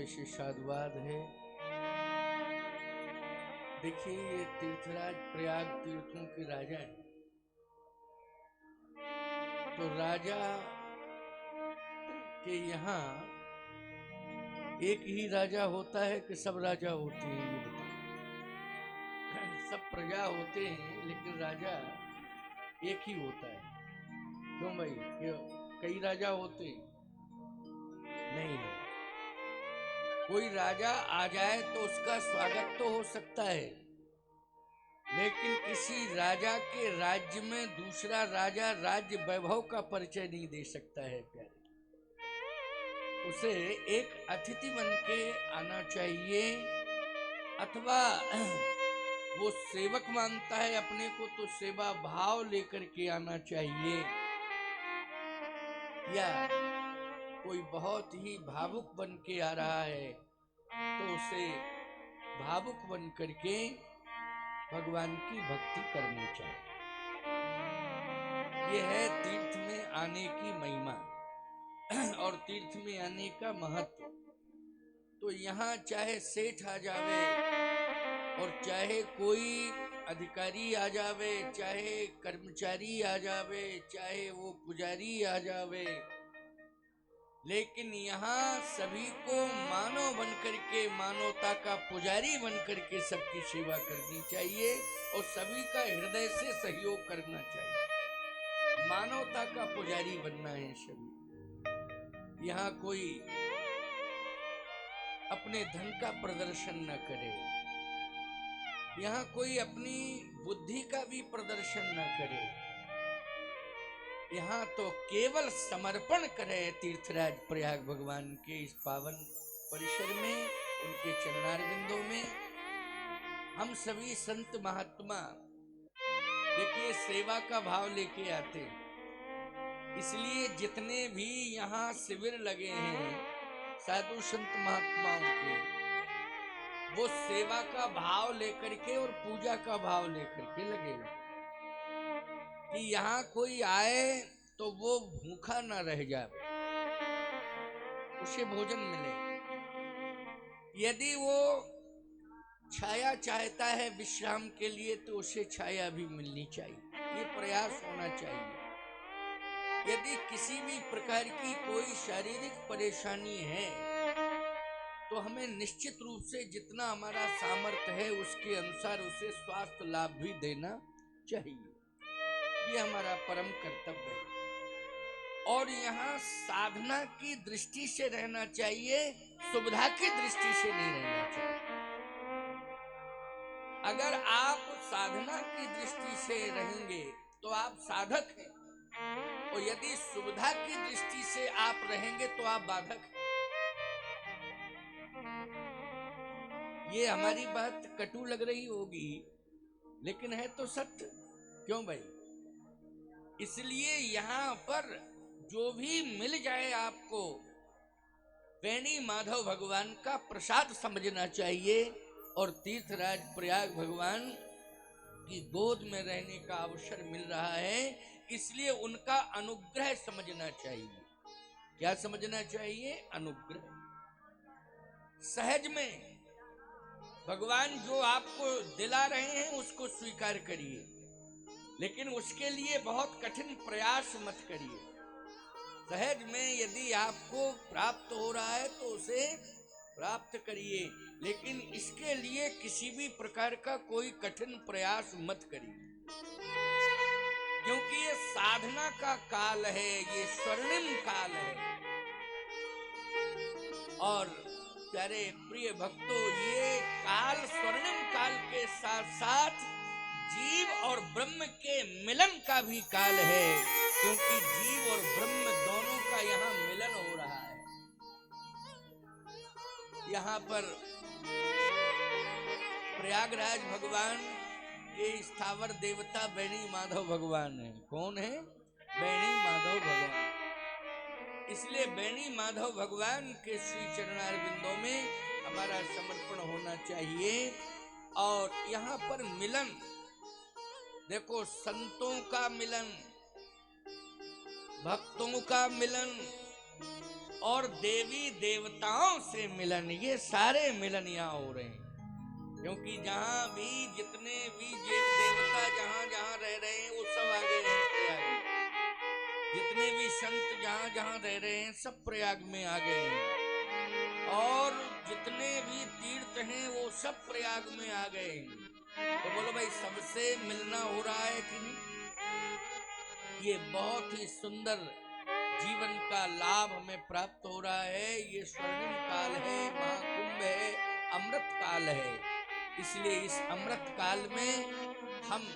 से साधुवाद है। देखिए, ये तीर्थराज प्रयाग तीर्थों के राजा हैं। तो राजा के यहाँ एक ही राजा होता है कि सब राजा होते हैं, ये बताओ। सब प्रजा होते हैं लेकिन राजा एक ही होता है। क्यों भाई, क्यों कई राजा होते हैं? नहीं, कोई राजा आ जाए तो उसका स्वागत तो हो सकता है, लेकिन किसी राजा के राज्य में दूसरा राजा राज्य वैभव का परिचय नहीं दे सकता है प्यारे। उसे एक अतिथि बन के आना चाहिए, अथवा वो सेवक मानता है अपने को तो सेवा भाव लेकर के आना चाहिए, या कोई बहुत ही भावुक बन के आ रहा है तो उसे भावुक बन करके भगवान की भक्ति करनी चाहिए। यह है तीर्थ में आने की महिमा और तीर्थ में आने का महत्व। तो यहाँ चाहे सेठ आ जावे और चाहे कोई अधिकारी आ जावे, चाहे कर्मचारी आ जावे, चाहे वो पुजारी आ जावे, लेकिन यहाँ सभी को मानव बन करके, मानवता का पुजारी बन करके सबकी सेवा करनी चाहिए और सभी का हृदय से सहयोग करना चाहिए। मानवता का पुजारी बनना है सभी। यहाँ कोई अपने धन का प्रदर्शन न करे, यहाँ कोई अपनी बुद्धि का भी प्रदर्शन न करे, यहाँ तो केवल समर्पण करे तीर्थराज प्रयाग भगवान के इस पावन परिसर में, उनके चरणारविंदों में। हम सभी संत महात्मा देखिए सेवा का भाव लेके आते, इसलिए जितने भी यहाँ शिविर लगे हैं साधु संत महात्माओं के, वो सेवा का भाव लेकर के और पूजा का भाव लेकर के लगे हैं कि यहाँ कोई आए तो वो भूखा ना रह जाए, उसे भोजन मिले। यदि वो छाया चाहता है विश्राम के लिए तो उसे छाया भी मिलनी चाहिए, ये प्रयास होना चाहिए। यदि किसी भी प्रकार की कोई शारीरिक परेशानी है तो हमें निश्चित रूप से जितना हमारा सामर्थ्य है उसके अनुसार उसे स्वास्थ्य लाभ भी देना चाहिए, ये हमारा परम कर्तव्य है। और यहाँ साधना की दृष्टि से रहना चाहिए, सुविधा की दृष्टि से नहीं रहना चाहिए। अगर आप साधना की दृष्टि से रहेंगे तो आप साधक हैं, और यदि सुविधा की दृष्टि से आप रहेंगे तो आप बाधक हैं। ये हमारी बात कटु लग रही होगी लेकिन है तो सत्य। क्यों भाई? इसलिए यहाँ पर जो भी मिल जाए आपको बेणी माधव भगवान का प्रसाद समझना चाहिए, और तीर्थराज प्रयाग भगवान की गोद में रहने का अवसर मिल रहा है, इसलिए उनका अनुग्रह समझना चाहिए। क्या समझना चाहिए? अनुग्रह। सहज में भगवान जो आपको दिला रहे हैं उसको स्वीकार करिए, लेकिन उसके लिए बहुत कठिन प्रयास मत करिए। सहज में यदि आपको प्राप्त हो रहा है तो उसे प्राप्त करिए, लेकिन इसके लिए किसी भी प्रकार का कोई कठिन प्रयास मत करिए, क्योंकि ये साधना का काल है, ये स्वर्णिम काल है। और प्यारे प्रिय भक्तों, ये काल स्वर्णिम काल के साथ साथ जीव और ब्रह्म के मिलन का भी काल है, क्योंकि जीव और ब्रह्म दोनों का यहाँ मिलन हो रहा है। यहाँ पर प्रयागराज भगवान के स्थावर देवता बेणी माधव भगवान है। कौन है? बेणी माधव भगवान। इसलिए बेणी माधव भगवान के श्री चरणारविंदों में हमारा समर्पण होना चाहिए। और यहाँ पर मिलन देखो, संतों का मिलन, भक्तों का मिलन, और देवी देवताओं से मिलन, ये सारे मिलन यहाँ हो रहे हैं। क्योंकि जहाँ भी जितने भी देवता जहाँ जहाँ रह रहे हैं वो सब आ गए हैं प्रयाग में। जितने भी संत जहाँ जहाँ रह रहे हैं सब प्रयाग में आ गए हैं। और जितने भी तीर्थ हैं वो सब प्रयाग में आ गए हैं। तो बोलो भाई, सबसे मिलना हो रहा है कि नहीं? ये बहुत ही सुंदर जीवन का लाभ हमें प्राप्त हो रहा है। ये स्वर्णिम काल है, महाकुंभ है, अमृत काल है। इसलिए इस अमृत काल में हम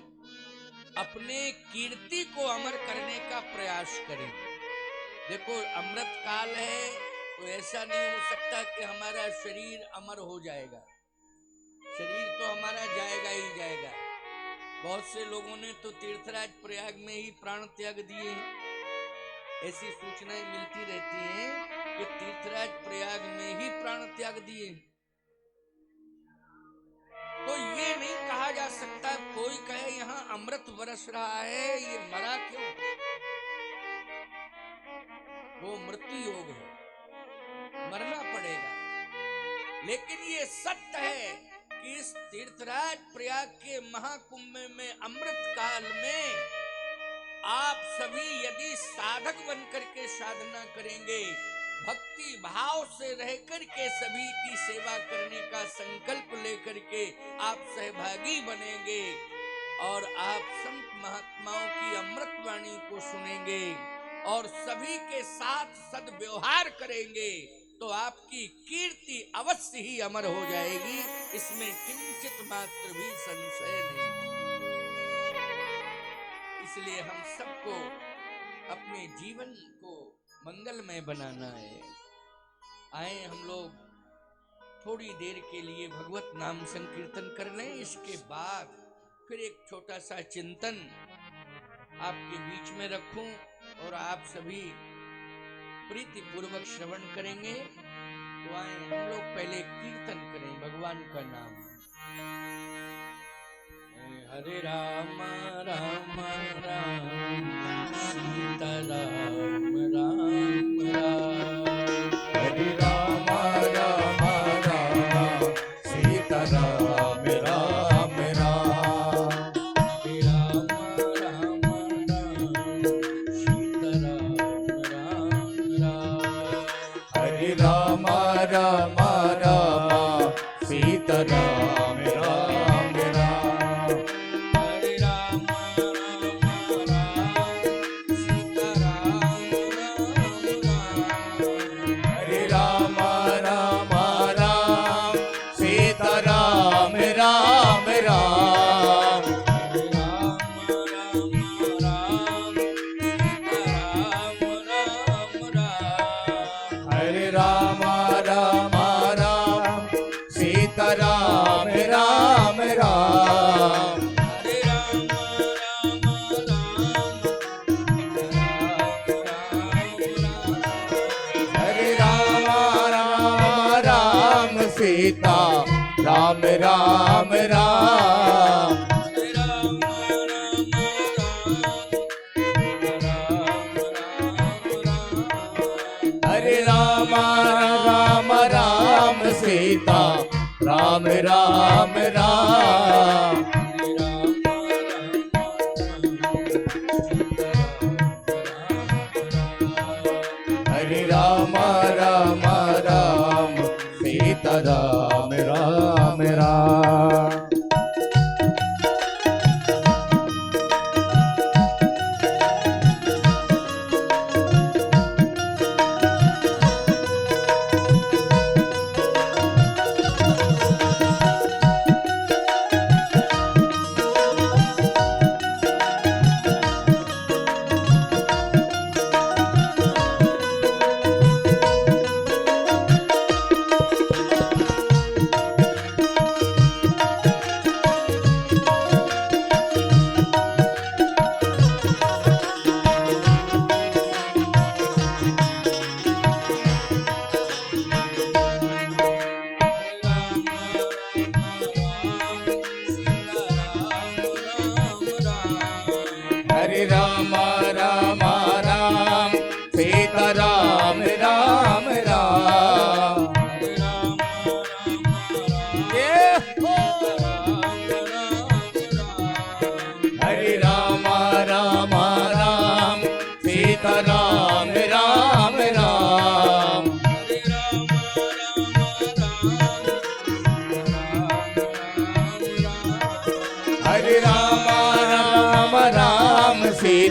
अपने कीर्ति को अमर करने का प्रयास करें। देखो, अमृत काल है तो ऐसा नहीं हो सकता कि हमारा शरीर अमर हो जाएगा। शरीर तो हमारा जाएगा ही जाएगा। बहुत से लोगों ने तो तीर्थराज प्रयाग में ही प्राण त्याग दिए हैं। ऐसी सूचनाएं मिलती रहती हैं कि तीर्थराज प्रयाग में ही प्राण त्याग दिए। तो ये नहीं कहा जा सकता, कोई कहे यहाँ अमृत बरस रहा है, ये मरा क्यों? वो मृत्यु योग है, मरना पड़ेगा। लेकिन ये सत्य है कि इस तीर्थराज प्रयाग के महाकुंभ में अमृत काल में आप सभी यदि साधक बनकर के साधना करेंगे, भक्ति भाव से रहकर के सभी की सेवा करने का संकल्प लेकर के आप सहभागी बनेंगे और आप संत महात्माओं की अमृत वाणी को सुनेंगे और सभी के साथ सद्व्यवहार करेंगे, तो आपकी कीर्ति अवश्य ही अमर हो जाएगी। इसमें किंचित मात्र भी संशय नहीं। इसलिए हम सबको अपने जीवन को मंगलमय बनाना है। आए हम लोग थोड़ी देर के लिए भगवत नाम संकीर्तन कर लें। इसके बाद फिर एक छोटा सा चिंतन आपके बीच में रखूं और आप सभी प्रीति पूर्वक श्रवण करेंगे। तो आए हम लोग पहले कीर्तन करें भगवान का नाम। हरे राम राम राम सीता राम राम राम। हरे राम राम राम सीता राम राम राम। हरे राम राम राम सीता राम राम राम। हरे राम राम राम सीता राम राम राम। हरे राम राम राम सीता राम राम राम। हरे राम राम राम सीता राम राम राम। हरे राम राम राम सीता राम राम राम। हरे राम राम राम सीता राम राम राम। हरे राम राम राम सीता राम राम राम। हरे राम राम राम सीता राम राम राम।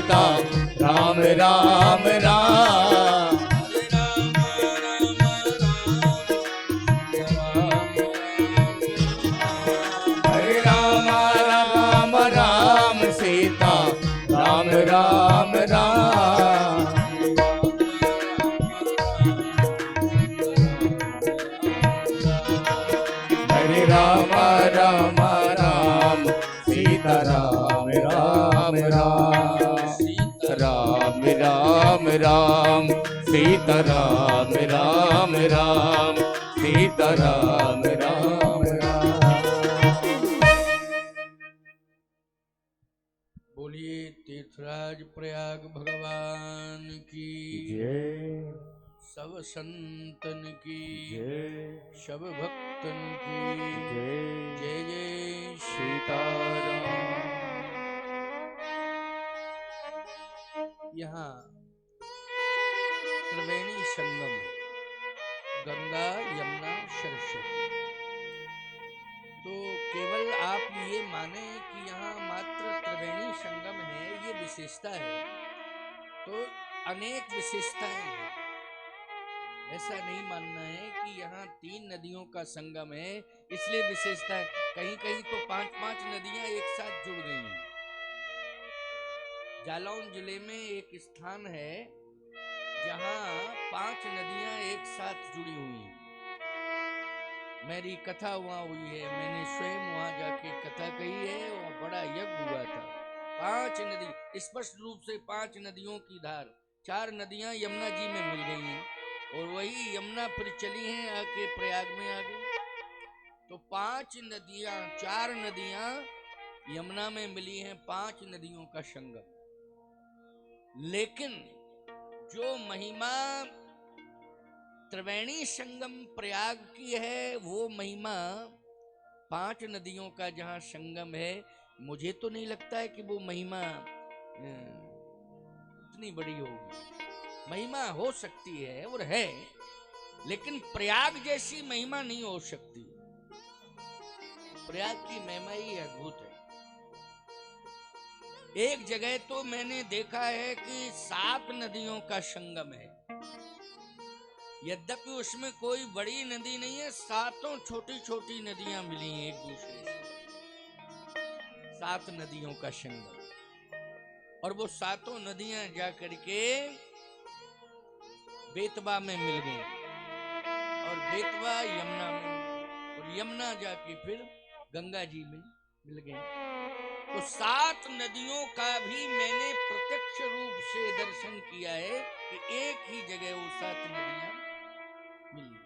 सीता राम राम राम हरे राम राम राम सीता राम राम राम हरे राम राम राम सीता राम राम राम राम राम राम सीता राम राम राम सीता राम राम राम बोलिए तीर्थराज प्रयाग भगवान की जय सब संतन की जय सब भक्तन की जय जय जय सीताराम यहाँ त्रिवेणी संगम है, गंगा यमुना सरस्वती। तो केवल आप ये माने कि यहाँ मात्र त्रिवेणी संगम है, ये विशेषता है, तो अनेक विशेषताएं हैं। ऐसा नहीं मानना है कि यहाँ 3 नदियों का संगम है इसलिए विशेषता है। कहीं कहीं तो 5-5 नदियां एक साथ जुड़ गई हैं। जालौन जिले में एक स्थान है जहाँ 5 नदियां एक साथ जुड़ी हुई हैं। मेरी कथा वहाँ हुई है, मैंने स्वयं वहाँ जाके कथा कही है और बड़ा यज्ञ हुआ था। 5 नदी, स्पष्ट रूप से 5 नदियों की धार, 4 नदियां यमुना जी में मिल गई हैं और वही यमुना फिर चली हैं आके प्रयाग में आ गई। तो 5 नदियां, 4 नदियां यमुना में मिली हैं, 5 नदियों का संगम। लेकिन जो महिमा त्रिवेणी संगम प्रयाग की है, वो महिमा 5 नदियों का जहां संगम है, मुझे तो नहीं लगता है कि वो महिमा इतनी बड़ी होगी। महिमा हो सकती है और है, लेकिन प्रयाग जैसी महिमा नहीं हो सकती। प्रयाग की महिमा ही अद्भुत है। एक जगह तो मैंने देखा है कि 7 नदियों का संगम है, यद्यपि उसमें कोई बड़ी नदी नहीं है, 7 छोटी छोटी नदियां मिली हैं एक दूसरे से। 7 नदियों का संगम, और वो 7 नदियां जा करके बेतवा में मिल गई और बेतवा यमुना में, और यमुना जाके फिर गंगा जी में मिल गई। तो 7 नदियों का भी मैंने प्रत्यक्ष रूप से दर्शन किया है कि एक ही जगह वो 7 नदियां मिली।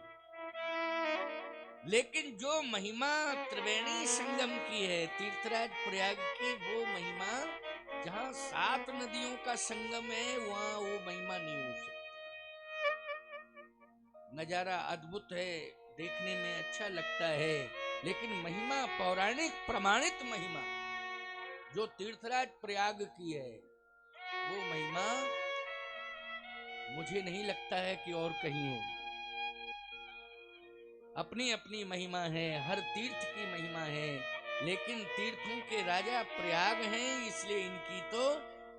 लेकिन जो महिमा त्रिवेणी संगम की है, तीर्थराज प्रयाग की, वो महिमा जहां 7 नदियों का संगम है वहां वो महिमा नहीं हो सकती। नजारा अद्भुत है, देखने में अच्छा लगता है, लेकिन महिमा पौराणिक प्रमाणित महिमा जो तीर्थराज प्रयाग की है, वो महिमा मुझे नहीं लगता है कि और कहीं हो। अपनी अपनी महिमा है, हर तीर्थ की महिमा है, लेकिन तीर्थों के राजा प्रयाग हैं, इसलिए इनकी तो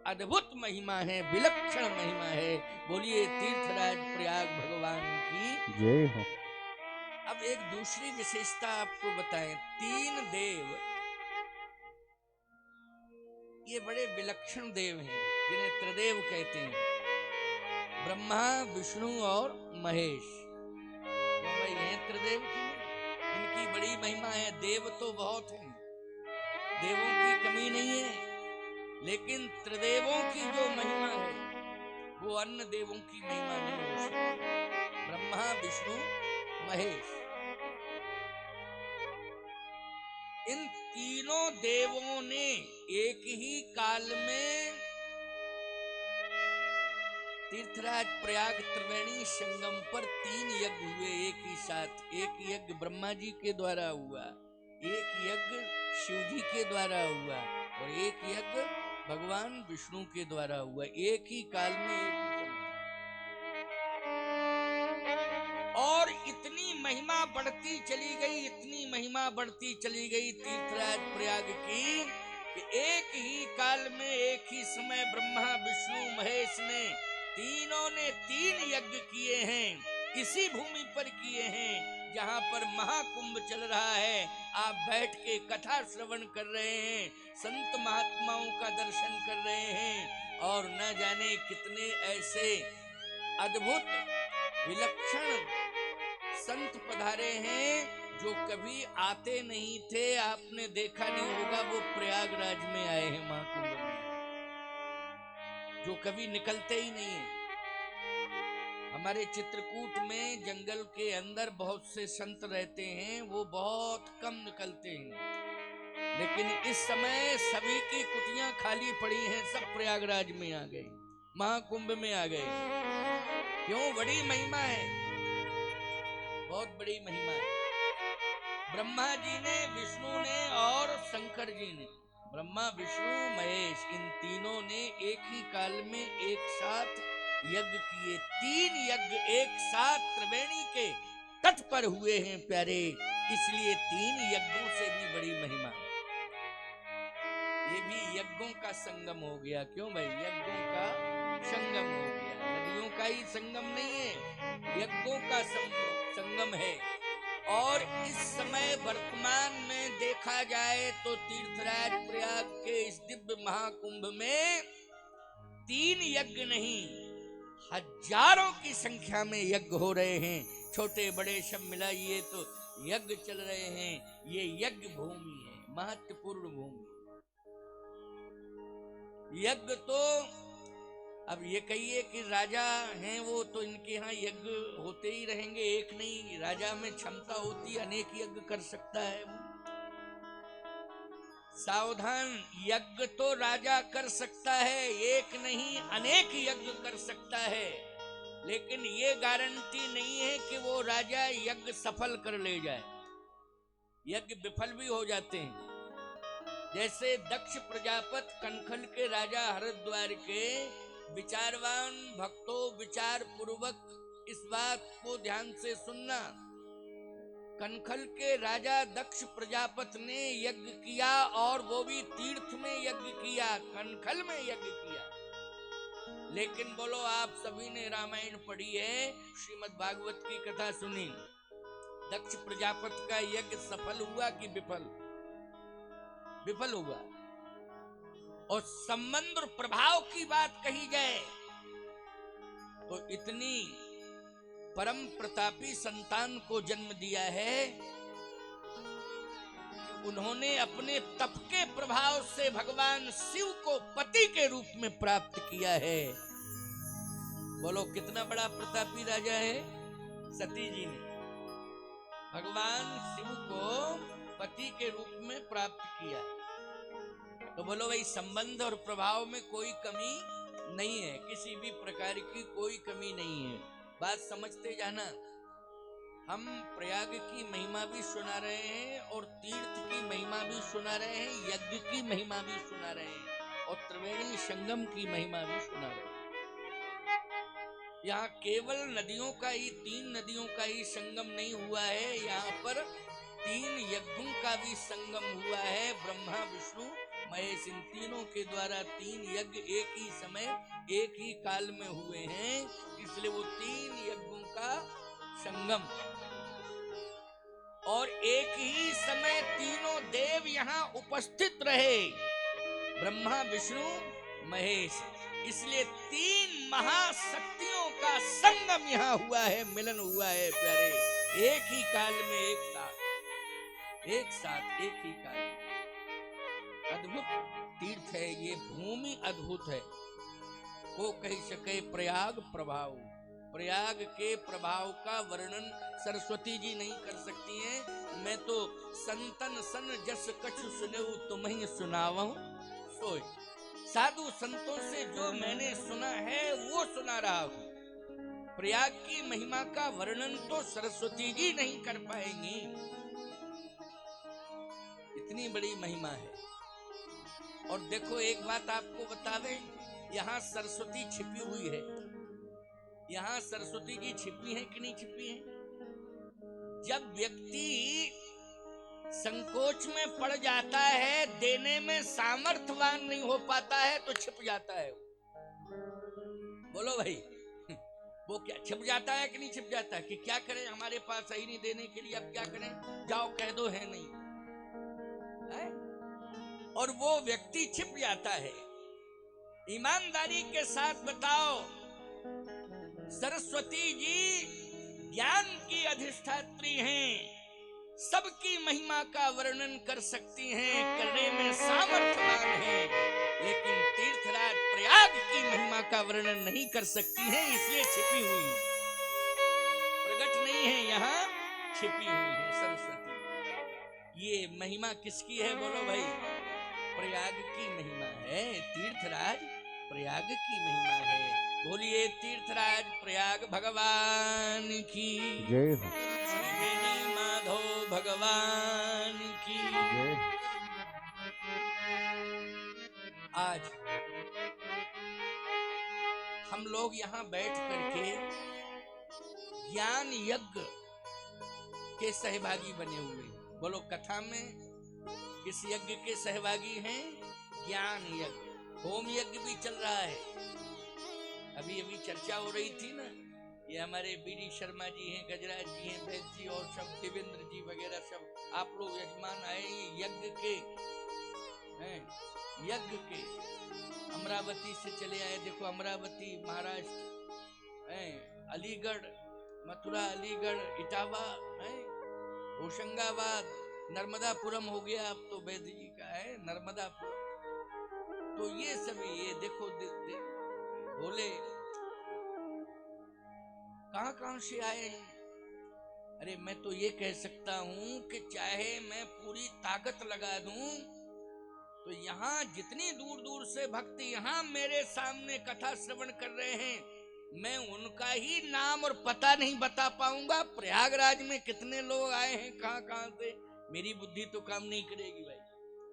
अद्भुत महिमा है, विलक्षण महिमा है। बोलिए तीर्थराज प्रयाग भगवान की जय हो। अब एक दूसरी विशेषता आपको बताएं। 3 देव, ये बड़े विलक्षण देव हैं जिन्हें त्रिदेव कहते हैं, ब्रह्मा, विष्णु और महेश। क्यों भाई हैं त्रिदेव की, इनकी बड़ी महिमा है। देव तो बहुत हैं, देवों की कमी नहीं है, लेकिन त्रिदेवों की जो महिमा है वो अन्य देवों की महिमा नहीं हो सकती। ब्रह्मा, विष्णु, महेश, इन तीनों देवों ने एक ही काल में तीर्थराज प्रयाग त्रिवेणी संगम पर 3 यज्ञ हुए एक ही साथ। एक यज्ञ ब्रह्मा जी के द्वारा हुआ, एक यज्ञ शिव जी के द्वारा हुआ और एक यज्ञ भगवान विष्णु के द्वारा हुआ, एक ही काल में, एक ही समय। और इतनी महिमा बढ़ती चली गई, इतनी महिमा बढ़ती चली गई तीर्थराज प्रयाग की, कि एक ही काल में एक ही समय ब्रह्मा विष्णु महेश ने तीनों ने 3 यज्ञ किए हैं, इसी भूमि पर किए हैं जहां पर महाकुंभ चल रहा है। आप बैठ के कथा श्रवण कर रहे हैं, संत महात्माओं का दर्शन कर रहे हैं, और न जाने कितने ऐसे अद्भुत विलक्षण संत पधारे हैं जो कभी आते नहीं थे, आपने देखा नहीं होगा, वो प्रयागराज में आए हैं महाकुंभ में, जो कभी निकलते ही नहीं है। हमारे चित्रकूट में जंगल के अंदर बहुत से संत रहते हैं, वो बहुत कम निकलते हैं, लेकिन इस समय सभी की कुटियां खाली पड़ी हैं, सब प्रयागराज में आ गए, महाकुंभ में आ गए। क्यों? बड़ी महिमा है, बहुत बड़ी महिमा है। ब्रह्मा जी ने, विष्णु ने और शंकर जी ने, ब्रह्मा विष्णु महेश, इन तीनों ने एक ही काल में एक साथ यज्ञ किए। 3 यज्ञ एक साथ त्रिवेणी के तट पर हुए हैं प्यारे, इसलिए 3 यज्ञों से भी बड़ी महिमा। ये भी यज्ञों का संगम हो गया। क्यों भाई? यज्ञों का संगम हो गया, नदियों का ही संगम नहीं है, यज्ञों का संगम है। और इस समय वर्तमान में देखा जाए तो तीर्थराज प्रयाग के इस दिव्य महाकुंभ में 3 यज्ञ नहीं, हजारों की संख्या में यज्ञ हो रहे हैं, छोटे बड़े सब मिलाइए तो यज्ञ चल रहे हैं। ये यज्ञ भूमि है, महत्वपूर्ण भूमि। यज्ञ तो अब ये कहिए कि राजा हैं वो, तो इनके यहाँ यज्ञ होते ही रहेंगे, एक नहीं, राजा में क्षमता होती है, अनेक यज्ञ कर सकता है वो। सावधान, यज्ञ तो राजा कर सकता है, एक नहीं अनेक यज्ञ कर सकता है, लेकिन ये गारंटी नहीं है कि वो राजा यज्ञ सफल कर ले जाए, यज्ञ विफल भी हो जाते हैं। जैसे दक्ष प्रजापति कनखल के राजा, हरिद्वार के विचारवान भक्तों, विचार पूर्वक इस बात को ध्यान से सुनना। कनखल के राजा दक्ष प्रजापति ने यज्ञ किया, और वो भी तीर्थ में यज्ञ किया, कनखल में यज्ञ किया। लेकिन बोलो, आप सभी ने रामायण पढ़ी है, श्रीमद् भागवत की कथा सुनी, दक्ष प्रजापति का यज्ञ सफल हुआ कि विफल? विफल हुआ। और संबंध और प्रभाव की बात कही जाए तो इतनी परम प्रतापी संतान को जन्म दिया है कि उन्होंने अपने तप के प्रभाव से भगवान शिव को पति के रूप में प्राप्त किया है। बोलो, कितना बड़ा प्रतापी राजा है सती जी ने भगवान शिव को पति के रूप में प्राप्त किया। तो बोलो भाई, संबंध और प्रभाव में कोई कमी नहीं है, किसी भी प्रकार की कोई कमी नहीं है। बात समझते जाना। हम प्रयाग की महिमा भी सुना रहे हैं, और तीर्थ की महिमा भी सुना रहे हैं, यज्ञ की महिमा भी सुना रहे हैं, और त्रिवेणी संगम की महिमा भी सुना रहे हैं। यहाँ केवल नदियों का ही, 3 नदियों का ही संगम नहीं हुआ है, यहाँ पर 3 यज्ञों का भी संगम हुआ है। ब्रह्मा विष्णु महेश, इन तीनों के द्वारा 3 यज्ञ एक ही समय एक ही काल में हुए हैं, इसलिए वो 3 यज्ञों का संगम। और एक ही समय तीनों देव यहाँ उपस्थित रहे, ब्रह्मा विष्णु महेश, इसलिए 3 महाशक्तियों का संगम यहाँ हुआ है, मिलन हुआ है प्यारे, एक ही काल में, एक साथ एक ही काल में। अद्भुत तीर्थ है ये, भूमि अद्भुत है, को कही सके प्रयाग प्रभाव। प्रयाग के प्रभाव का वर्णन सरस्वती जी नहीं कर सकती हैं। मैं तो संतन सन जस कछु सुनेऊ तुम्हें सुनावूं सोय। साधु संतों से जो मैंने सुना है वो सुना रहा हूं। प्रयाग की महिमा का वर्णन तो सरस्वती जी नहीं कर पाएंगी, इतनी बड़ी महिमा है। और देखो, एक बात आपको बतावे, यहाँ सरस्वती छिपी हुई है, यहाँ सरस्वती जी छिपी है कि नहीं छिपी है? जब व्यक्ति संकोच में पड़ जाता है, देने में सामर्थ्यवान नहीं हो पाता है तो छिप जाता है। बोलो भाई, वो क्या छिप जाता है कि नहीं छिप जाता है? कि क्या करें, हमारे पास सही नहीं देने के लिए, अब क्या करें, जाओ कह दो है नहीं है? और वो व्यक्ति छिप जाता है। ईमानदारी के साथ बताओ, सरस्वती जी ज्ञान की अधिष्ठात्री हैं, सबकी महिमा का वर्णन कर सकती हैं, करने में सामर्थ्यवान हैं, लेकिन तीर्थराज प्रयाग की महिमा का वर्णन नहीं कर सकती हैं, इसलिए छिपी हुई, प्रकट नहीं है, यहाँ छिपी हुई है सरस्वती। ये महिमा किसकी है बोलो भाई? प्रयाग की महिमा है, तीर्थराज प्रयाग की महिमा है। बोलिए तीर्थराज प्रयाग भगवान की जय हो। श्री माधव भगवान की जय। आज हम लोग यहाँ बैठ करके ज्ञान यज्ञ के सहभागी बने हुए हैं। बोलो कथा में किस यज्ञ के सहभागी हैं? ज्ञान यज्ञ। होम यज्ञ भी चल रहा है, अभी अभी चर्चा हो रही थी ना, ये हमारे बीडी शर्मा जी हैं, गजराज जी हैं, वैद जी और सब देवेंद्र जी वगैरह सब आप लोग यजमान आए यज्ञ के हैं, यज्ञ के अमरावती से चले आए। देखो अमरावती महाराष्ट्र है, अलीगढ़ मथुरा, अलीगढ़, इटावा है, होशंगाबाद, नर्मदापुरम हो गया अब तो वैद जी का है नर्मदापुरम। तो ये सभी ये देखो बोले कहां से आए हैं। अरे मैं तो ये कह सकता हूं कि चाहे मैं पूरी ताकत लगा दूं तो यहाँ जितनी दूर दूर से भक्त यहाँ मेरे सामने कथा श्रवण कर रहे हैं, मैं उनका ही नाम और पता नहीं बता पाऊंगा। प्रयागराज में कितने लोग आए हैं, कहां से, मेरी बुद्धि तो काम नहीं करेगी भाई।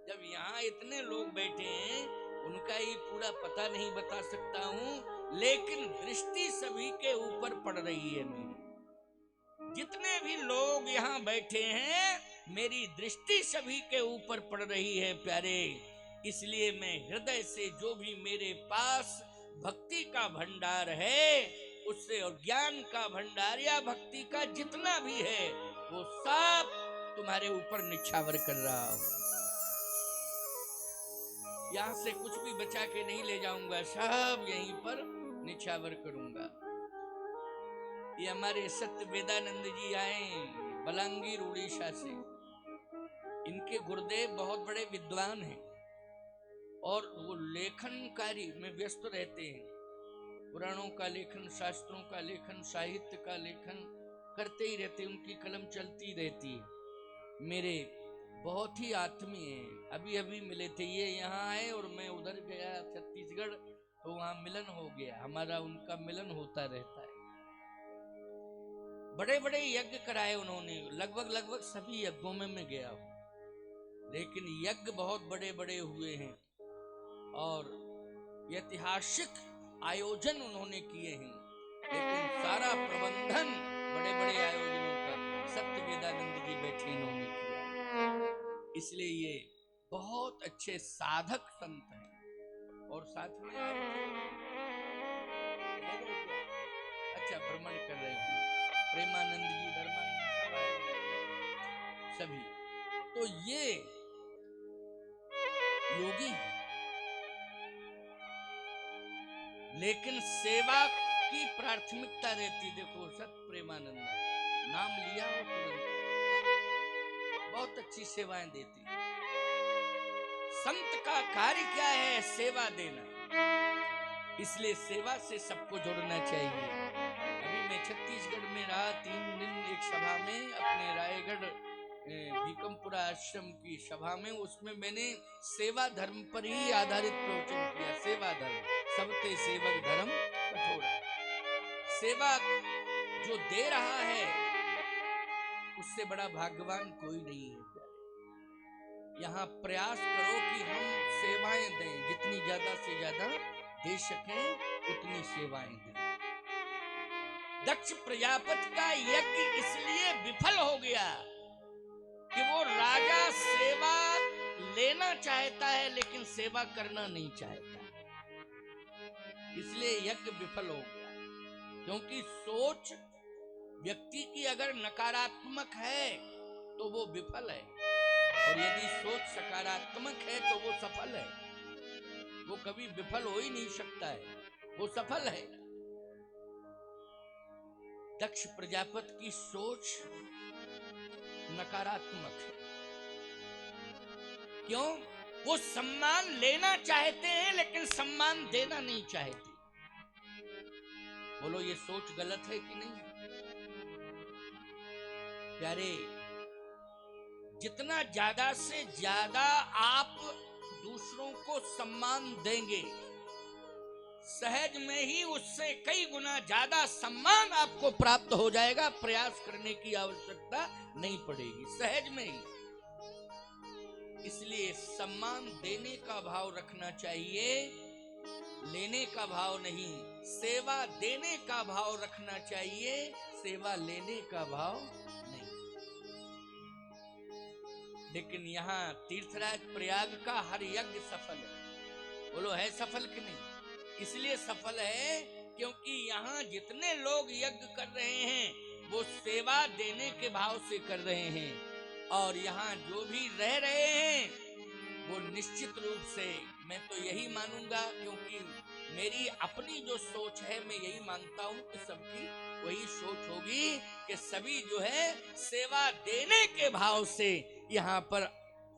जब यहाँ इतने लोग बैठे हैं उनका ही पूरा पता नहीं बता सकता हूँ, लेकिन दृष्टि सभी के ऊपर पड़ रही है मेरी। जितने भी लोग यहाँ बैठे हैं मेरी दृष्टि सभी के ऊपर पड़ रही है प्यारे। इसलिए मैं हृदय से जो भी मेरे पास भक्ति का भंडार है उससे, और ज्ञान का भंडार या भक्ति का जितना भी है वो सब तुम्हारे ऊपर निछावर कर रहा हूं। यहां से कुछ भी बचा के नहीं ले जाऊंगा, सब यहीं पर निछावर करूंगा। ये हमारे सत्य वेदानंद जी आए बलांगीर उड़ीसा से। इनके गुरुदेव बहुत बड़े विद्वान हैं और वो लेखन कार्य में व्यस्त रहते हैं। पुराणों का लेखन, शास्त्रों का लेखन, साहित्य का लेखन करते ही रहते, उनकी कलम चलती रहती है। मेरे बहुत ही आत्मीय हैं, अभी अभी मिले थे। ये यहाँ आए और मैं उधर गया छत्तीसगढ़, तो वहाँ मिलन हो गया हमारा, उनका मिलन होता रहता है। बड़े बड़े यज्ञ कराए उन्होंने, लगभग सभी यज्ञों में मैं गया हूँ, लेकिन यज्ञ बहुत बड़े बड़े हुए हैं और ऐतिहासिक आयोजन उन्होंने किए हैं। लेकिन सारा प्रबंधन बड़े बड़े आयोजनों का सत्य वेदानंद जी बैठे इन्होंने किया। इसलिए ये बहुत अच्छे साधक संत हैं। और साथ में अच्छा भ्रमण कर रहे थे, प्रेमानंद जी, धर्मानंद सभी। तो ये योगी, लेकिन सेवा की प्राथमिकता रहती। देखो सत प्रेमानंद नाम लिया और तुरंत बहुत अच्छी सेवाएं देती। संत का कार्य क्या है? सेवा देना। इसलिए सेवा से सबको जोड़ना चाहिए। अभी मैं छत्तीसगढ़ में रहा 3 दिन एक सभा में, अपने रायगढ़ भीकमपुरा आश्रम की सभा में। उसमें मैंने सेवा धर्म पर ही आधारित प्रवचन किया। सेवा धर्म, सबते सेवक धर्म कठोरा। सेवा जो दे रहा है उससे बड़ा भाग्यवान कोई नहीं है प्यारे। यहाँ प्रयास करो कि हम सेवाएं दें, जितनी ज्यादा से ज्यादा दे सकें उतनी सेवाएं दें। दक्ष प्रजापति का यज्ञ इसलिए विफल हो गया कि वो राजा सेवा लेना चाहता है लेकिन सेवा करना नहीं चाहता, इसलिए यज्ञ विफल हो गया। क्योंकि सोच व्यक्ति की अगर नकारात्मक है तो वो विफल है, और यदि सोच सकारात्मक है तो वो सफल है। वो कभी विफल हो ही नहीं सकता है, वो सफल है। दक्ष प्रजापति की सोच नकारात्मक है। क्यों? वो सम्मान लेना चाहते हैं लेकिन सम्मान देना नहीं चाहते। बोलो ये सोच गलत है कि नहीं? प्यारे, जितना ज्यादा से ज्यादा आप दूसरों को सम्मान देंगे, सहज में ही उससे कई गुना ज्यादा सम्मान आपको प्राप्त हो जाएगा। प्रयास करने की आवश्यकता नहीं पड़ेगी, सहज में ही। इसलिए सम्मान देने का भाव रखना चाहिए, लेने का भाव नहीं। सेवा देने का भाव रखना चाहिए, सेवा लेने का भाव नहीं। लेकिन यहाँ तीर्थराज प्रयाग का हर यज्ञ सफल है। बोलो है सफल कि नहीं? इसलिए सफल है क्योंकि यहाँ जितने लोग यज्ञ कर रहे हैं वो सेवा देने के भाव से कर रहे हैं, और यहाँ जो भी रह रहे हैं वो निश्चित रूप से, मैं तो यही मानूंगा, क्योंकि मेरी अपनी जो सोच है मैं यही मानता हूँ कि सबकी वही सोच होगी कि सभी जो है सेवा देने के भाव से यहाँ पर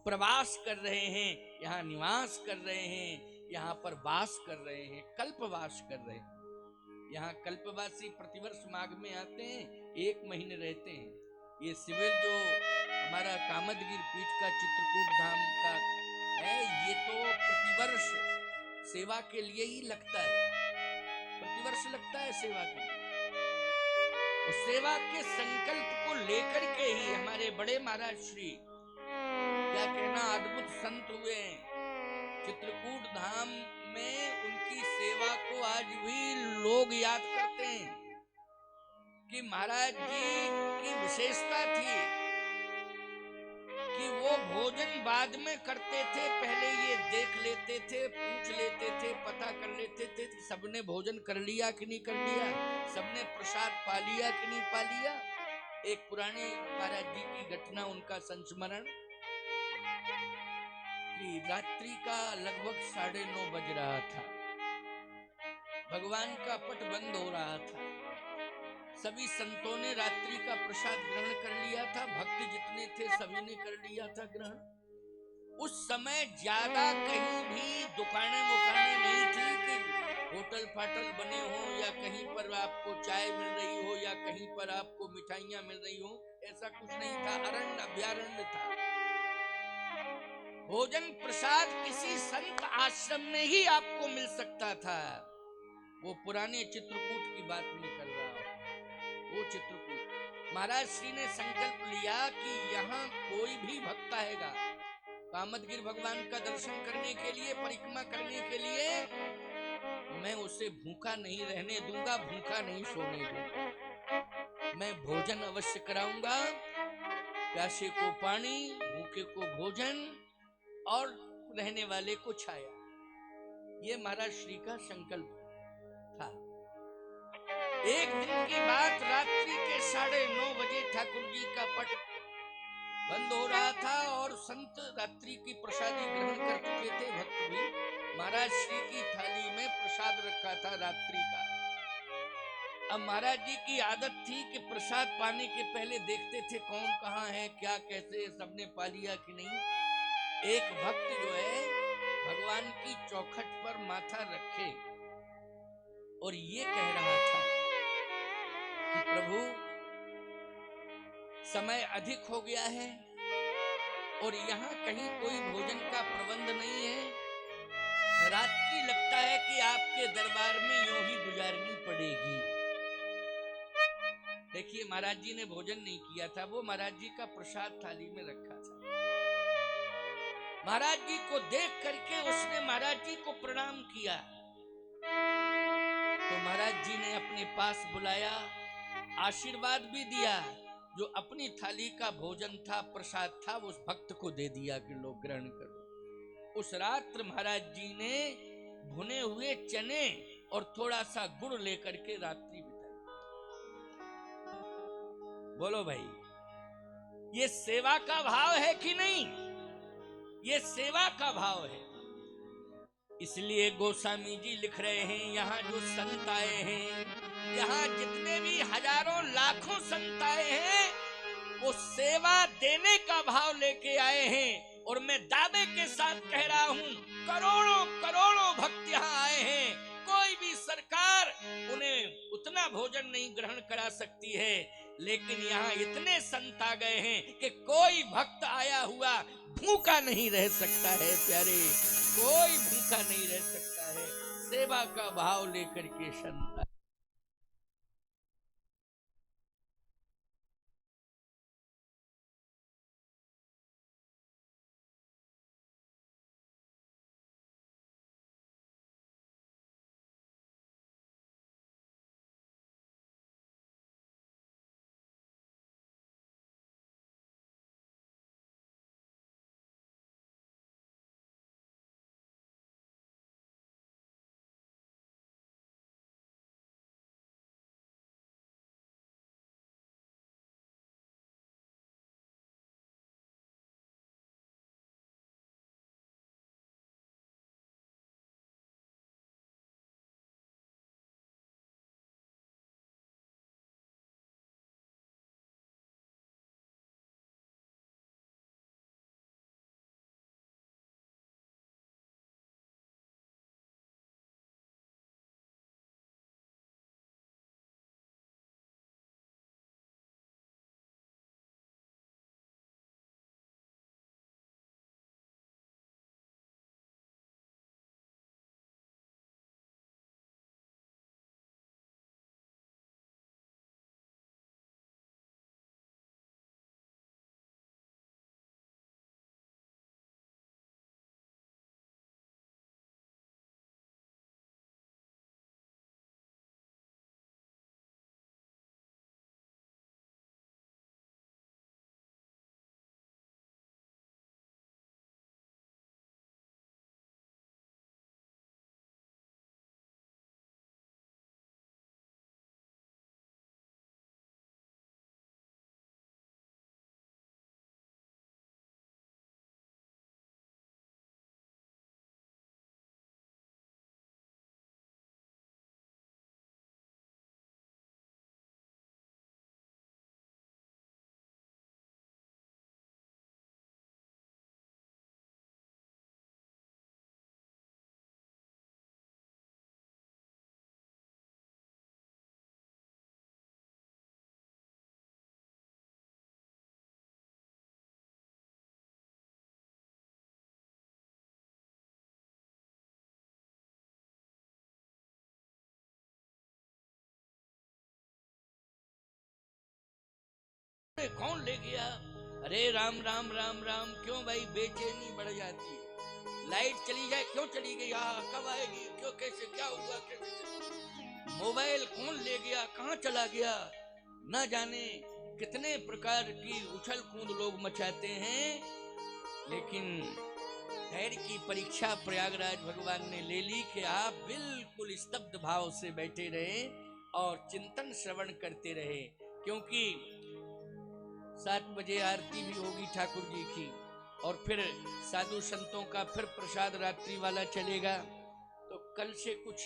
प्रवास कर रहे हैं, यहाँ निवास कर रहे हैं, यहाँ पर वास कर रहे हैं, कल्पवास कर रहे हैं। यहाँ कल्पवासी प्रतिवर्ष माघ में आते हैं, 1 महीने रहते हैं। ये शिविर जो हमारा कामदगिर पीठ का चित्रकूट धाम का है, ये तो प्रतिवर्ष सेवा के लिए ही लगता है, प्रतिवर्ष लगता है सेवा के लिए। और सेवा के संकल्प को लेकर के ही हमारे बड़े महाराज श्री, क्या कहना, अद्भुत संत हुए हैं। चित्रकूट धाम में उनकी सेवा को आज भी लोग याद करते हैं कि महाराज जी की विशेषता थी कि वो भोजन बाद में करते थे, पहले ये देख लेते थे, पूछ लेते थे, पता कर लेते थे कि सबने भोजन कर लिया कि नहीं कर लिया, सबने प्रसाद पा लिया कि नहीं पा लिया। एक पुराने महाराज जी की घटना, उनका संस्मरण कि रात्रि का लगभग 9:30 बज रहा था, भगवान का पट बंद हो रहा था, सभी संतों ने रात्रि का प्रसाद ग्रहण कर लिया था, भक्त जितने थे सभी ने कर लिया था ग्रहण। उस समय ज्यादा कहीं भी दुकानें वुकानें नहीं थी कि होटल फाटल बने हो या कहीं पर आपको चाय मिल रही हो या कहीं पर आपको मिठाइयां मिल रही हो, ऐसा कुछ नहीं था। अरण्य अभ्यारण्य था। भोजन प्रसाद किसी संत आश्रम में ही आपको मिल सकता था। वो पुराने चित्रकूट की बात नहीं कर रहा हूं, वो चित्रकूट। महाराज श्री ने संकल्प लिया कि यहाँ कोई भी भक्त आएगा कामदगिर भगवान का दर्शन करने के लिए, परिक्रमा करने के लिए, मैं उसे भूखा नहीं रहने दूंगा, भूखा नहीं सोने दूंगा। मैं भोजन अवश्य कराऊंगा, प्यासे को पानी, भूखे को भोजन और रहने वाले को छाया। ये महाराज श्री का संकल्प था। एक दिन की बात, रात्रि के 9:30 बजे ठाकुर जी का पट बंद हो रहा था और संत रात्रि की प्रसादी ग्रहण कर चुके थे, भक्त भी। महाराज श्री की थाली में प्रसाद रखा था रात्रि का। अब महाराज जी की आदत थी कि प्रसाद पाने के पहले देखते थे कौन कहाँ है, क्या कैसे, सबने पा लिया कि नहीं। एक भक्त जो है भगवान की चौखट पर माथा रखे और ये कह रहा था कि प्रभु समय अधिक हो गया है और यहाँ कहीं कोई भोजन का प्रबंध नहीं है, रात्रि लगता है कि आपके दरबार में यूं ही गुजारनी पड़ेगी। देखिए महाराज जी ने भोजन नहीं किया था, वो महाराज जी का प्रसाद थाली में रखा था। महाराज जी को देख करके उसने महाराज जी को प्रणाम किया, तो महाराज जी ने अपने पास बुलाया, आशीर्वाद भी दिया। जो अपनी थाली का भोजन था, प्रसाद था, वो उस भक्त को दे दिया कि लोग ग्रहण करो। उस रात्र महाराज जी ने भुने हुए चने और थोड़ा सा गुड़ लेकर के रात्रि बिताई। बोलो भाई, ये सेवा का भाव है कि नहीं? ये सेवा का भाव है। इसलिए गोस्वामी जी लिख रहे हैं, यहाँ जो संत आए हैं, यहाँ जितने भी हजारों लाखों संत आए हैं, वो सेवा देने का भाव लेके आए हैं। और मैं दावे के साथ कह रहा हूं, करोड़ों करोड़ों भक्त यहाँ आए हैं। कोई भी सरकार उन्हें उतना भोजन नहीं ग्रहण करा सकती है, लेकिन यहाँ इतने संत आ गए हैं कि कोई भक्त आया हुआ भूखा नहीं रह सकता है। प्यारे, कोई भूखा नहीं रह सकता है। सेवा का भाव लेकर के संत। कौन ले गया? अरे राम राम राम राम। क्यों भाई बेचैनी बढ़ जाती है? लाइट चली जाए, क्यों चली गई? कब आएगी? क्यों, कैसे, क्या हुआ, कैसे? मोबाइल कौन ले गया? कहाँ चला गया? न जाने कितने प्रकार की उछल कूद लोग मचाते हैं। लेकिन धैर्य की परीक्षा प्रयागराज भगवान ने ले ली कि आप बिल्कुल स्तब्ध भाव से बैठे रहे और चिंतन श्रवण करते रहे। क्योंकि 7 बजे आरती भी होगी ठाकुर जी की, और फिर साधु संतों का फिर प्रसाद रात्रि वाला चलेगा। तो कल से कुछ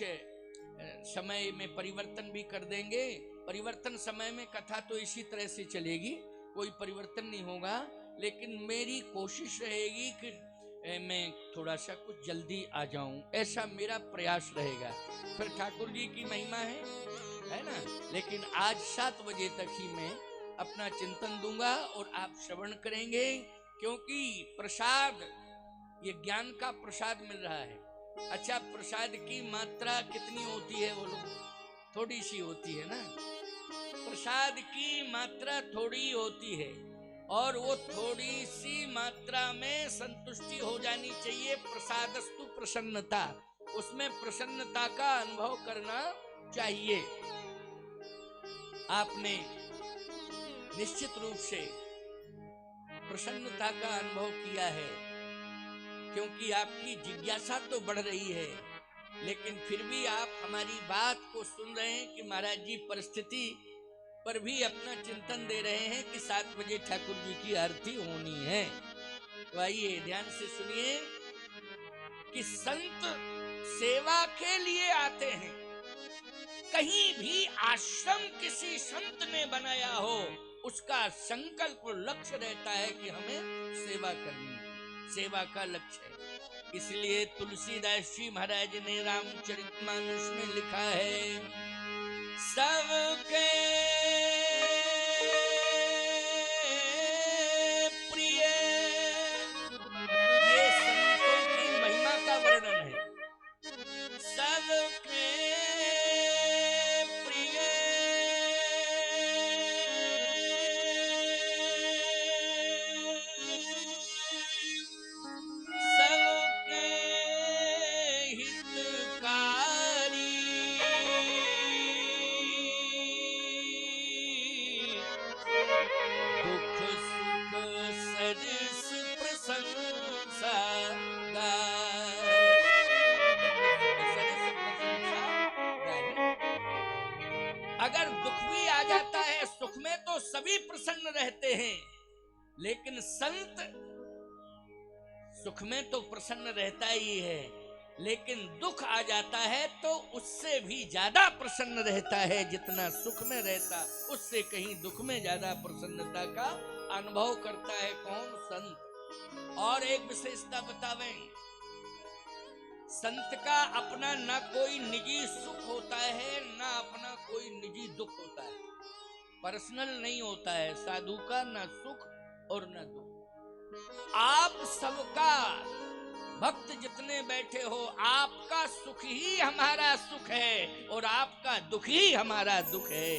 समय में परिवर्तन भी कर देंगे। परिवर्तन समय में कथा तो इसी तरह से चलेगी, कोई परिवर्तन नहीं होगा। लेकिन मेरी कोशिश रहेगी कि मैं थोड़ा सा कुछ जल्दी आ जाऊं, ऐसा मेरा प्रयास रहेगा। फिर ठाकुर जी की महिमा है ना। लेकिन आज 7 बजे तक ही मैं अपना चिंतन दूंगा और आप श्रवण करेंगे। क्योंकि प्रसाद, ये ज्ञान का प्रसाद मिल रहा है। अच्छा, प्रसाद की मात्रा कितनी होती है? बोलो। थोड़ी सी होती है ना। प्रसाद की मात्रा थोड़ी होती है, और वो थोड़ी सी मात्रा में संतुष्टि हो जानी चाहिए। प्रसादस्तु प्रसन्नता, उसमें प्रसन्नता का अनुभव करना चाहिए। आपने निश्चित रूप से प्रसन्नता का अनुभव किया है, क्योंकि आपकी जिज्ञासा तो बढ़ रही है, लेकिन फिर भी आप हमारी बात को सुन रहे हैं कि महाराज जी परिस्थिति पर भी अपना चिंतन दे रहे हैं कि 7 बजे ठाकुर जी की आरती होनी है। तो आइए ध्यान से सुनिए कि संत सेवा के लिए आते हैं। कहीं भी आश्रम किसी संत ने बनाया हो, उसका संकल्प लक्ष्य रहता है कि हमें सेवा करनी, सेवा का लक्ष्य है। इसलिए तुलसीदास जी महाराज ने रामचरितमानस में लिखा है, सबके प्रिय, ये संतों की महिमा का वर्णन है। सबके प्रिय सबके हितकारी, दुख सुख सरिस प्रशंसा गाए। अगर दुख भी आ जाता है, सुख में तो सभी प्रसन्न रहते हैं, लेकिन संत सुख में तो प्रसन्न रहता ही है, लेकिन दुख आ जाता है तो उससे भी ज्यादा प्रसन्न रहता है। जितना सुख में रहता, उससे कहीं दुख में ज्यादा प्रसन्नता का अनुभव करता है। कौन? संत। और एक विशेषता बतावें, संत का अपना ना कोई निजी सुख होता है, ना अपना कोई निजी दुख होता है, पर्सनल नहीं होता है। साधु का ना सुख और ना दुख। आप सबका, भक्त जितने बैठे हो, आपका सुख ही हमारा सुख है और आपका दुख ही हमारा दुख है।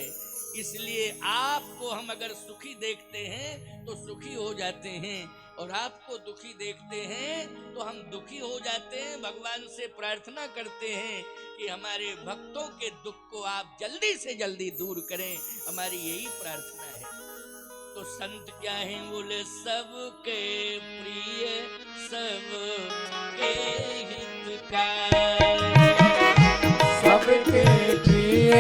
इसलिए आपको हम अगर सुखी देखते हैं तो सुखी हो जाते हैं, और आपको दुखी देखते हैं तो हम दुखी हो जाते हैं। भगवान से प्रार्थना करते हैं कि हमारे भक्तों के दुख को आप जल्दी से जल्दी दूर करें, हमारी यही प्रार्थना है। तो संत क्या है? बोले सबके प्रिय, सबके हितकारी, सबके प्रिय,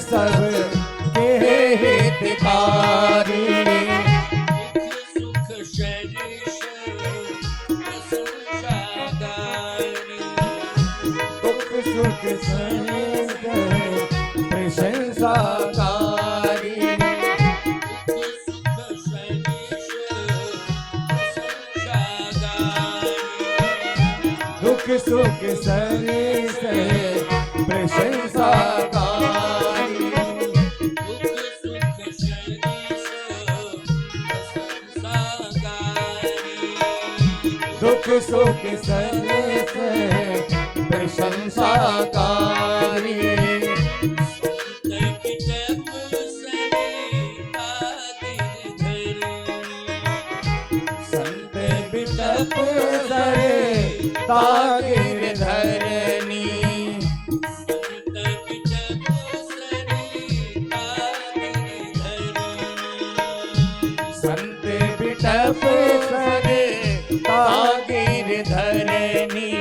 सबके हितकारी, दुख सुख सरिस प्रशंसा गानी, दुख सुख सरिस प्रशंसा कारी, दुख सुख सरिस प्रशंसा कारी, दुख सुख सरिस प्रशंसा गानी, दुख सुख सरिस प्रशंसा कारी, संत बिटप सरे तागिर धरनी, संत बिटप सरे तागिर धरनी,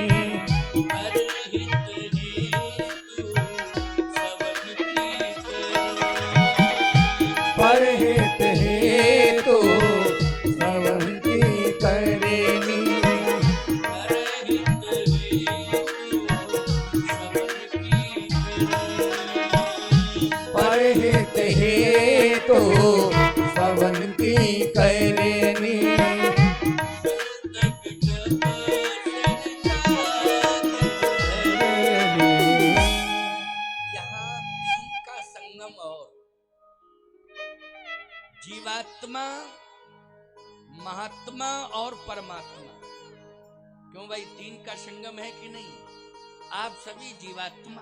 परहित हेतु सबन की करनी, परहित हेतु सबन की करनी, यहाँ तीन का संगम और जीवात्मा, महात्मा और परमात्मा। क्यों भाई? तीन का संगम है कि नहीं? आप सभी जीवात्मा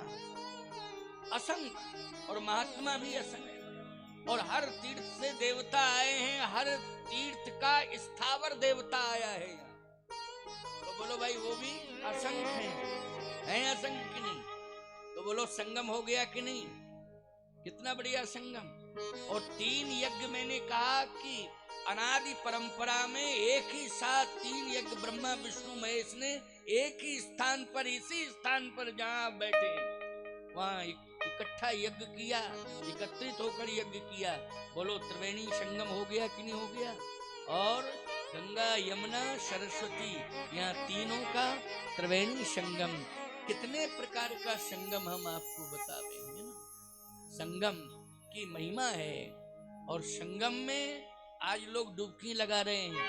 असंख्य और महात्मा भी असंख्य, और हर तीर्थ से देवता आए हैं, हर तीर्थ का स्थावर देवता आया है यहाँ। तो बोलो भाई, वो भी असंख्य हैं असंख्य की नहीं? तो बोलो संगम हो गया कि नहीं? कितना बढ़िया संगम। और 3 यज्ञ मैंने कहा कि अनादि परंपरा में एक ही साथ 3 यज्ञ ब्रह्मा विष्णु महेश ने एक ही स्थान पर, इसी स्थान पर जहां आप बैठे वहां इकट्ठा यज्ञ किया, एकत्रित होकर यज्ञ किया। बोलो त्रिवेणी संगम हो गया कि नहीं हो गया? और गंगा यमुना सरस्वती यहाँ तीनों का त्रिवेणी संगम। कितने प्रकार का संगम हम आपको बता देंगे ना। संगम की महिमा है और संगम में आज लोग डुबकी लगा रहे हैं।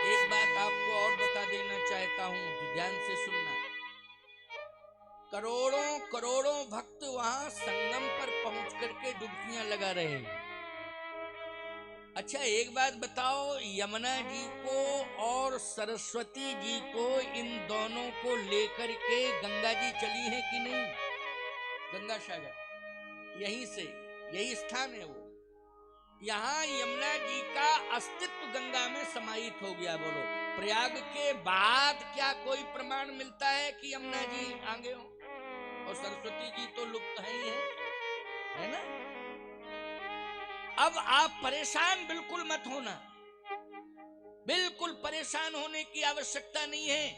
एक बात आपको और बता देना चाहता हूँ, ध्यान से सुनना। करोड़ों करोड़ों भक्त वहां संगम पर पहुंच करके डुबकियां लगा रहे हैं। अच्छा एक बात बताओ, यमुना जी को और सरस्वती जी को, इन दोनों को लेकर के गंगा जी चली है कि नहीं? गंगा सागर यहीं से, यही स्थान है वो। यहाँ यमुना जी का अस्तित्व गंगा में समाहित हो गया। बोलो प्रयाग के बाद क्या कोई प्रमाण मिलता है कि यमुना जी आगे हो? और सरस्वती जी तो लुप्त है ही है ना। अब आप परेशान बिल्कुल मत होना, बिल्कुल परेशान होने की आवश्यकता नहीं है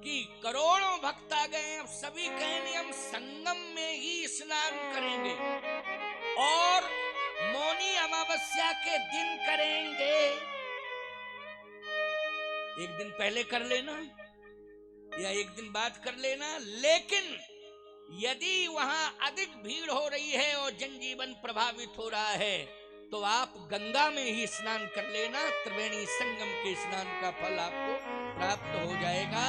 कि करोड़ों भक्त आ गए, अब सभी कहेंगे हम संगम में ही स्नान करेंगे और मौनी अमावस्या के दिन करेंगे। एक दिन पहले कर लेना या एक दिन बाद कर लेना, लेकिन यदि वहां अधिक भीड़ हो रही है और जनजीवन प्रभावित हो रहा है तो आप गंगा में ही स्नान कर लेना। त्रिवेणी संगम के स्नान का फल आपको प्राप्त हो जाएगा।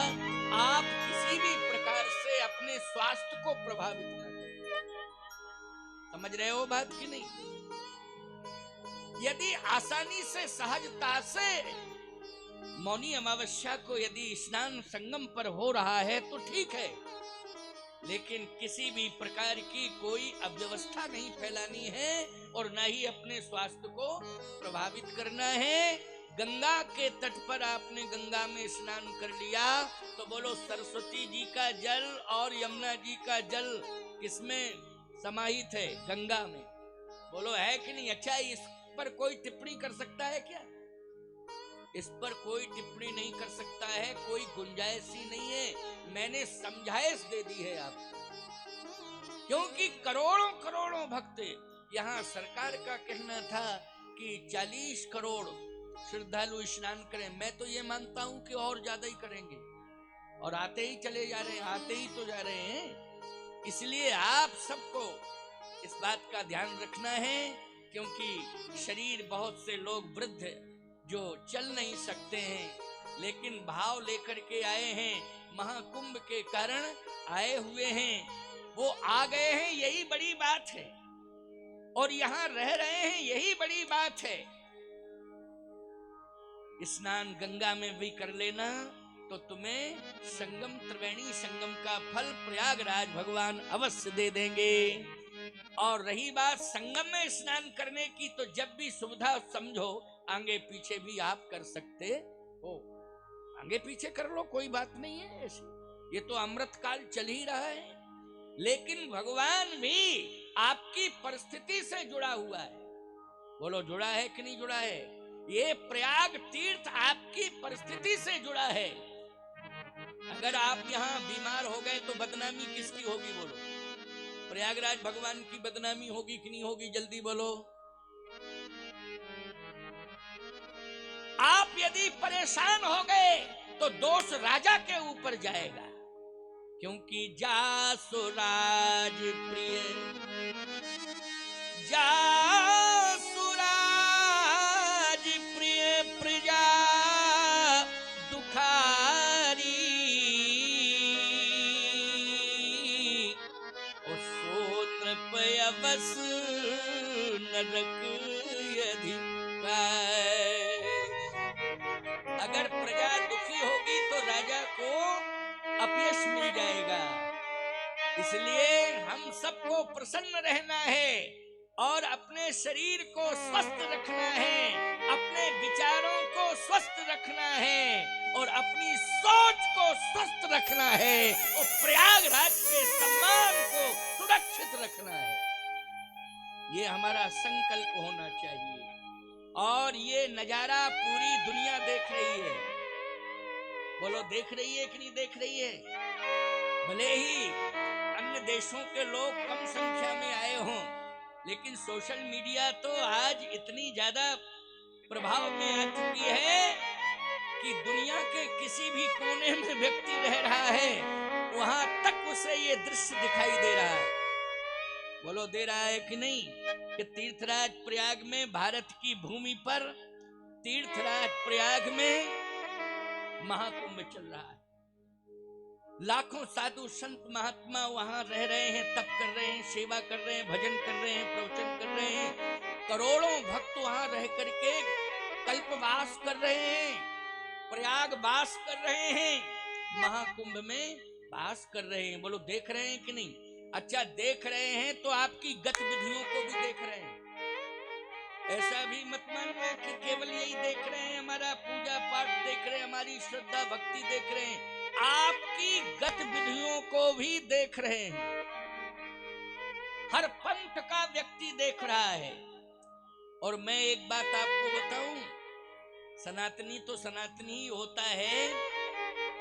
आप किसी भी प्रकार से अपने स्वास्थ्य को प्रभावित न करें। समझ रहे हो बात कि नहीं? यदि आसानी से, सहजता से मौनी अमावस्या को यदि स्नान संगम पर हो रहा है तो ठीक है, लेकिन किसी भी प्रकार की कोई अव्यवस्था नहीं फैलानी है और न ही अपने स्वास्थ्य को प्रभावित करना है। गंगा के तट पर आपने गंगा में स्नान कर लिया तो बोलो सरस्वती जी का जल और यमुना जी का जल किसमें समाहित है? गंगा में। बोलो है कि नहीं? अच्छा इस पर कोई टिप्पणी कर सकता है क्या? इस पर कोई टिप्पणी नहीं कर सकता है, कोई गुंजाइश ही नहीं है। मैंने समझाइश दे दी है आपको, क्योंकि करोड़ों करोड़ों भक्त यहाँ, सरकार का कहना था कि 40 करोड़ श्रद्धालु स्नान करें। मैं तो ये मानता हूँ कि और ज्यादा ही करेंगे और आते ही चले जा रहे हैं, आते ही तो जा रहे हैं। इसलिए आप सबको इस बात का ध्यान रखना है, क्योंकि शरीर, बहुत से लोग वृद्ध जो चल नहीं सकते हैं लेकिन भाव लेकर के आए हैं, महाकुंभ के कारण आए हुए हैं, वो आ गए हैं, यही बड़ी बात है, और यहाँ रह रहे हैं, यही बड़ी बात है। स्नान गंगा में भी कर लेना तो तुम्हें संगम, त्रिवेणी संगम का फल प्रयागराज भगवान अवश्य दे देंगे। और रही बात संगम में स्नान करने की, तो जब भी सुविधा समझो आगे पीछे भी आप कर सकते हो, आगे पीछे कर लो, कोई बात नहीं है ऐसी। ये तो अमृत काल चल ही रहा है, लेकिन भगवान भी आपकी परिस्थिति से जुड़ा हुआ है। बोलो जुड़ा है कि नहीं जुड़ा है? ये प्रयाग तीर्थ आपकी परिस्थिति से जुड़ा है। अगर आप यहाँ बीमार हो गए तो बदनामी किसकी होगी? बोलो प्रयागराज भगवान की बदनामी होगी कि नहीं होगी? जल्दी बोलो। आप यदि परेशान हो गए तो दोष राजा के ऊपर जाएगा, क्योंकि जासु राज प्रिय, जासु राज प्रिय प्रजा दुखारी, और सोत्र पयवस नरक अधिकार। अगर प्रजा दुखी होगी तो राजा को अपयश मिल जाएगा। इसलिए हम सबको प्रसन्न रहना है और अपने शरीर को स्वस्थ रखना है, अपने विचारों को स्वस्थ रखना है और अपनी सोच को स्वस्थ रखना है और प्रयागराज के सम्मान को सुरक्षित रखना है। ये हमारा संकल्प होना चाहिए। और ये नजारा पूरी दुनिया देख रही है। बोलो देख रही है कि नहीं देख रही है? भले ही अन्य देशों के लोग कम संख्या में आए हों, लेकिन सोशल मीडिया तो आज इतनी ज्यादा प्रभाव में आ चुकी है कि दुनिया के किसी भी कोने में व्यक्ति रह रहा है, वहां तक उसे ये दृश्य दिखाई दे रहा है। बोलो दे रहा है कि नहीं? कि तीर्थराज प्रयाग में, भारत की भूमि पर तीर्थराज प्रयाग में महाकुंभ चल रहा है। लाखों साधु संत महात्मा वहां रह रहे हैं, तप कर रहे हैं, सेवा कर रहे हैं, भजन कर रहे हैं, प्रवचन कर रहे हैं। करोड़ों भक्त वहां रह करके कल्पवास कर रहे हैं, प्रयाग वास कर रहे हैं, महाकुंभ में वास कर रहे हैं। बोलो देख रहे हैं कि नहीं? अच्छा देख रहे हैं तो आपकी गतिविधियों को भी देख रहे हैं। ऐसा भी मत मानना कि केवल यही देख रहे हैं, हमारा पूजा पाठ देख रहे हैं, हमारी श्रद्धा भक्ति देख रहे हैं, आपकी गतिविधियों को भी देख रहे हैं। हर पंथ का व्यक्ति देख रहा है। और मैं एक बात आपको बताऊं, सनातनी तो सनातनी ही होता है,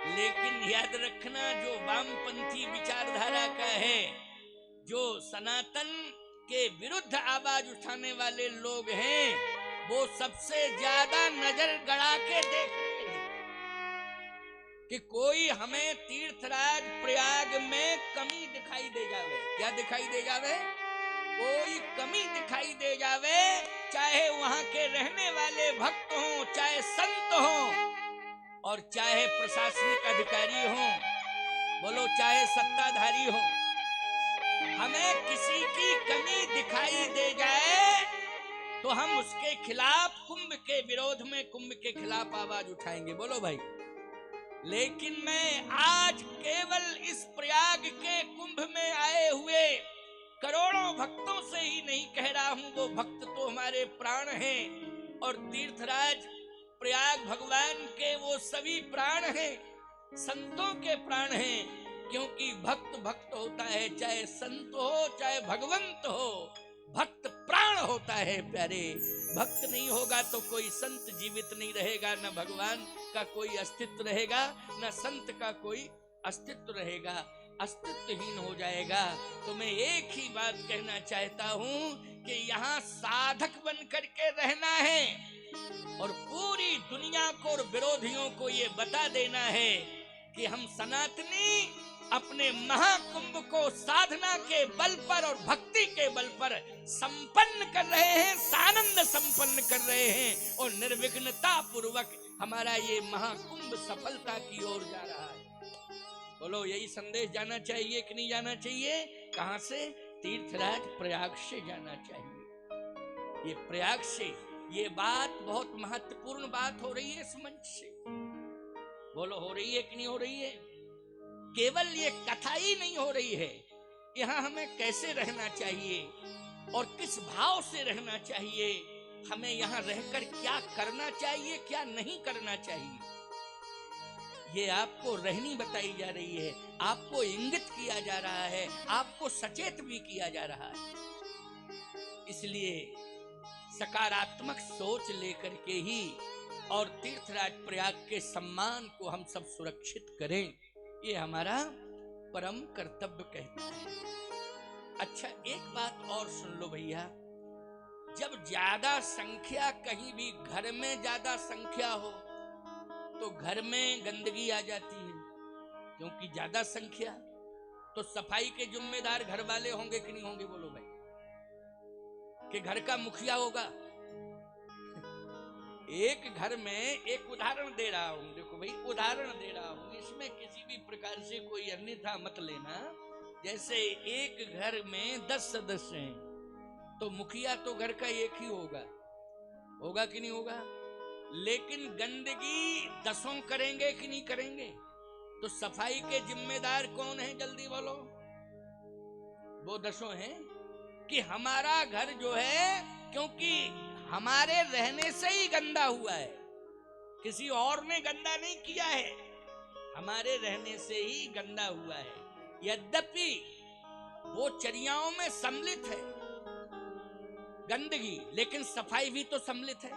लेकिन याद रखना जो वामपंथी विचारधारा का है, जो सनातन के विरुद्ध आवाज उठाने वाले लोग हैं, वो सबसे ज्यादा नजर गड़ा के देख रहे हैं कि कोई हमें तीर्थराज प्रयाग में कमी दिखाई दे जावे। क्या दिखाई दे जावे? कोई कमी दिखाई दे जावे, चाहे वहां के रहने वाले भक्त हों, चाहे संत हों, और चाहे प्रशासनिक अधिकारी हों, बोलो चाहे सत्ताधारी हों, हमें किसी की कमी दिखाई दे जाए तो हम उसके खिलाफ, कुंभ के विरोध में, कुंभ के खिलाफ आवाज उठाएंगे। बोलो भाई। लेकिन मैं आज केवल इस प्रयाग के कुंभ में आए हुए करोड़ों भक्तों से ही नहीं कह रहा हूं, वो भक्त तो हमारे प्राण हैं और तीर्थराज प्रयाग भगवान के वो सभी प्राण हैं, संतों के प्राण हैं। क्योंकि भक्त भक्त होता है, चाहे संत हो चाहे भगवंत हो, भक्त प्राण होता है प्यारे। भक्त नहीं होगा तो कोई संत जीवित नहीं रहेगा, न भगवान का कोई अस्तित्व रहेगा, न संत का कोई अस्तित्व रहेगा, अस्तित्वहीन हो जाएगा। तो मैं एक ही बात कहना चाहता हूं कि यहाँ साधक बन करके रहना है और पूरी दुनिया को और विरोधियों को ये बता देना है कि हम सनातनी अपने महाकुंभ को साधना के बल पर और भक्ति के बल पर संपन्न कर रहे हैं, सानंद संपन्न कर रहे हैं, और निर्विघ्नता पूर्वक हमारा ये महाकुंभ सफलता की ओर जा रहा है। बोलो यही संदेश जाना चाहिए कि नहीं जाना चाहिए? कहां से? तीर्थराज प्रयाग से जाना चाहिए। ये प्रयाग से ये बात बहुत महत्वपूर्ण बात हो रही है इस मंच से। बोलो हो रही है कि नहीं हो रही है? केवल ये कथा ही नहीं हो रही है, यहाँ हमें कैसे रहना चाहिए और किस भाव से रहना चाहिए, हमें यहाँ रहकर क्या करना चाहिए, क्या नहीं करना चाहिए, ये आपको रहनी बताई जा रही है, आपको इंगित किया जा रहा है, आपको सचेत भी किया जा रहा है। इसलिए सकारात्मक सोच लेकर के ही और तीर्थराज प्रयाग के सम्मान को हम सब सुरक्षित करें, ये हमारा परम कर्तव्य कहता है। अच्छा एक बात और सुन लो भैया, जब ज्यादा संख्या, कहीं भी घर में ज्यादा संख्या हो तो घर में गंदगी आ जाती है, क्योंकि ज्यादा संख्या। तो सफाई के जिम्मेदार घर वाले होंगे कि नहीं होंगे? बोलो भाई। कि घर का मुखिया होगा। एक घर में, एक उदाहरण दे रहा हूं, देखो भाई उदाहरण दे रहा हूं, इसमें किसी भी प्रकार से कोई अन्यथा मत लेना। जैसे एक घर में 10 सदस्य हैं तो मुखिया तो घर का एक ही होगा, होगा कि नहीं होगा? लेकिन गंदगी 10 करेंगे कि नहीं करेंगे? तो सफाई के जिम्मेदार कौन है? जल्दी बोलो। वो 10 हैं कि हमारा घर जो है, क्योंकि हमारे रहने से ही गंदा हुआ है, किसी और ने गंदा नहीं किया है, हमारे रहने से ही गंदा हुआ है। यद्यपि वो चर्याओं में सम्मिलित है, गंदगी, लेकिन सफाई भी तो सम्मिलित है।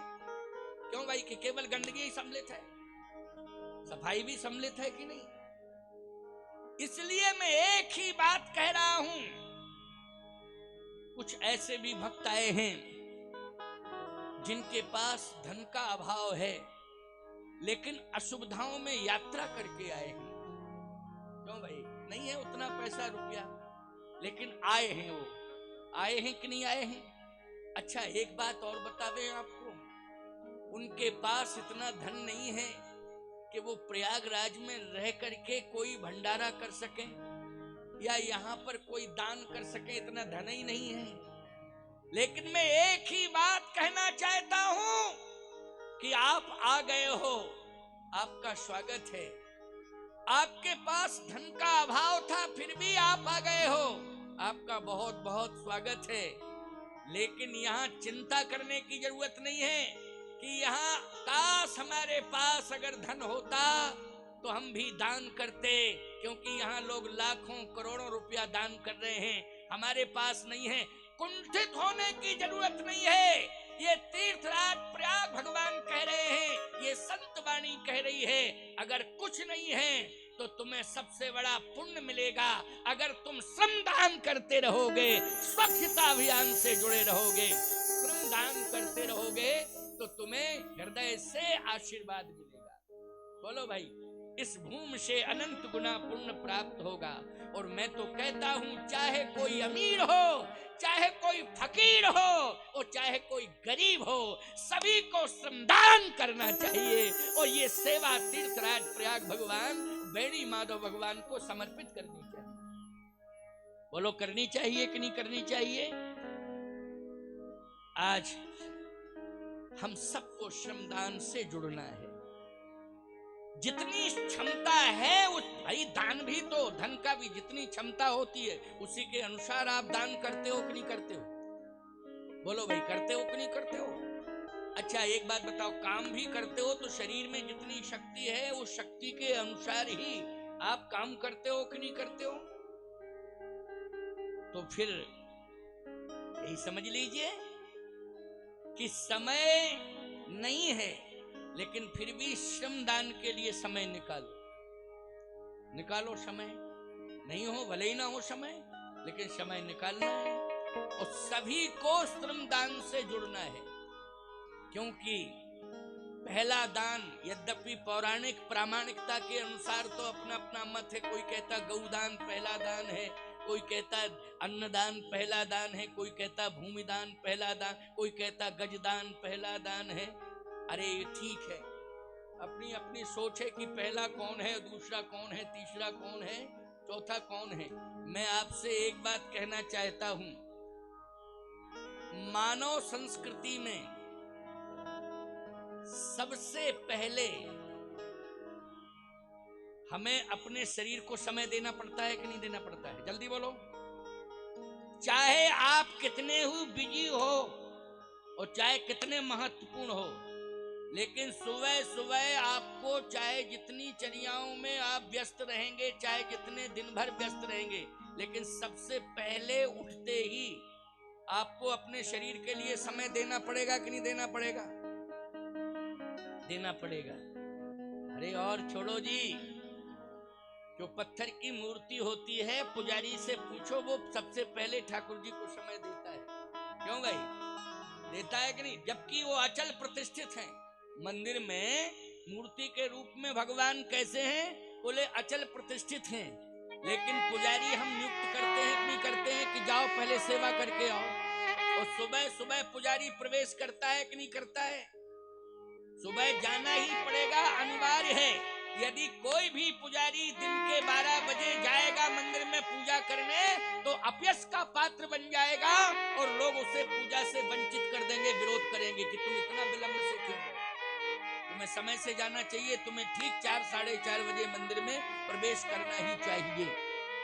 क्यों भाई, कि केवल गंदगी ही सम्मिलित है, सफाई भी सम्मिलित है कि नहीं? इसलिए मैं एक ही बात कह रहा हूं, कुछ ऐसे भी भक्त आए हैं जिनके पास धन का अभाव है, लेकिन असुविधाओं में यात्रा करके आए हैं। क्यों भाई, नहीं है उतना पैसा रुपया, लेकिन आए हैं, वो आए हैं कि नहीं आए हैं? अच्छा, एक बात और बतावे आपको, उनके पास इतना धन नहीं है कि वो प्रयागराज में रह करके कोई भंडारा कर सके या यहाँ पर कोई दान कर सके, इतना धन ही नहीं है। लेकिन मैं एक ही बात कहना चाहता हूं कि आप आ गए हो, आपका स्वागत है। आपके पास धन का अभाव था, फिर भी आप आ गए हो, आपका बहुत बहुत स्वागत है। लेकिन यहाँ चिंता करने की जरूरत नहीं है कि यहाँ काश हमारे पास अगर धन होता तो हम भी दान करते, क्योंकि यहाँ लोग लाखों करोड़ों रुपया दान कर रहे हैं, हमारे पास नहीं है। कुंठित होने की जरूरत नहीं है। ये तीर्थराज प्रयाग भगवान कह रहे हैं, ये संत वाणी कह रही है, अगर कुछ नहीं है तो तुम्हें सबसे बड़ा पुण्य मिलेगा अगर तुम श्रमदान करते रहोगे, स्वच्छता अभियान से जुड़े रहोगे, श्रमदान करते रहोगे तो तुम्हें हृदय से आशीर्वाद मिलेगा। बोलो भाई, इस भूमि से अनंत गुना पुण्य प्राप्त होगा। और मैं तो कहता हूं, चाहे कोई अमीर हो, चाहे कोई फकीर हो और चाहे कोई गरीब हो, सभी को श्रमदान करना चाहिए और ये सेवा तीर्थराज प्रयाग भगवान बेड़ी माधव भगवान को समर्पित करनी चाहिए। बोलो, करनी चाहिए कि नहीं करनी चाहिए? आज हम सबको श्रमदान से जुड़ना है। जितनी क्षमता है उस, भाई दान भी तो, धन का भी जितनी क्षमता होती है उसी के अनुसार आप दान करते हो कि नहीं करते हो? बोलो भाई, करते हो कि नहीं करते हो? अच्छा, एक बात बताओ, काम भी करते हो तो शरीर में जितनी शक्ति है उस शक्ति के अनुसार ही आप काम करते हो कि नहीं करते हो? तो फिर यही समझ लीजिए कि समय नहीं है, लेकिन फिर भी श्रमदान के लिए समय निकालो समय। नहीं हो भले ही ना हो समय, लेकिन समय निकालना है और सभी को श्रमदान से जुड़ना है। क्योंकि पहला दान, यद्यपि पौराणिक प्रामाणिकता के अनुसार तो अपना अपना मत है, कोई कहता गौदान पहला दान है, कोई कहता अन्नदान पहला दान है, कोई कहता भूमिदान पहला दान, कोई कहता गजदान पहला दान है। अरे ये ठीक है, अपनी अपनी सोच है कि पहला कौन है, दूसरा कौन है, तीसरा कौन है, चौथा कौन है। मैं आपसे एक बात कहना चाहता हूं, मानव संस्कृति में सबसे पहले हमें अपने शरीर को समय देना पड़ता है कि नहीं देना पड़ता है? जल्दी बोलो। चाहे आप कितने ही बिजी हो और चाहे कितने महत्वपूर्ण हो, लेकिन सुबह सुबह आपको, चाहे जितनी चर्याओं में आप व्यस्त रहेंगे, चाहे जितने दिन भर व्यस्त रहेंगे, लेकिन सबसे पहले उठते ही आपको अपने शरीर के लिए समय देना पड़ेगा कि नहीं देना पड़ेगा? देना पड़ेगा। अरे और छोड़ो जी, जो पत्थर की मूर्ति होती है, पुजारी से पूछो, वो सबसे पहले ठाकुर जी को समय देता है। क्यों भाई, देता है कि नहीं? जबकि वो अचल प्रतिष्ठित हैं। मंदिर में मूर्ति के रूप में भगवान कैसे हैं? बोले अचल प्रतिष्ठित हैं। लेकिन पुजारी हम नियुक्त करते हैं कि नहीं करते हैं कि जाओ पहले सेवा करके आओ। और सुबह सुबह पुजारी प्रवेश करता है कि नहीं करता है? सुबह जाना ही पड़ेगा, अनिवार्य है। यदि कोई भी पुजारी दिन के 12 बजे जाएगा मंदिर में पूजा करने, तो अपयश का पात्र बन जाएगा और लोग उसे पूजा से वंचित कर देंगे, विरोध करेंगे कि तुम इतना विलंब से क्यों? तुम्हें समय से जाना चाहिए, तुम्हें ठीक 4 साढ़े 4 बजे मंदिर में प्रवेश करना ही चाहिए।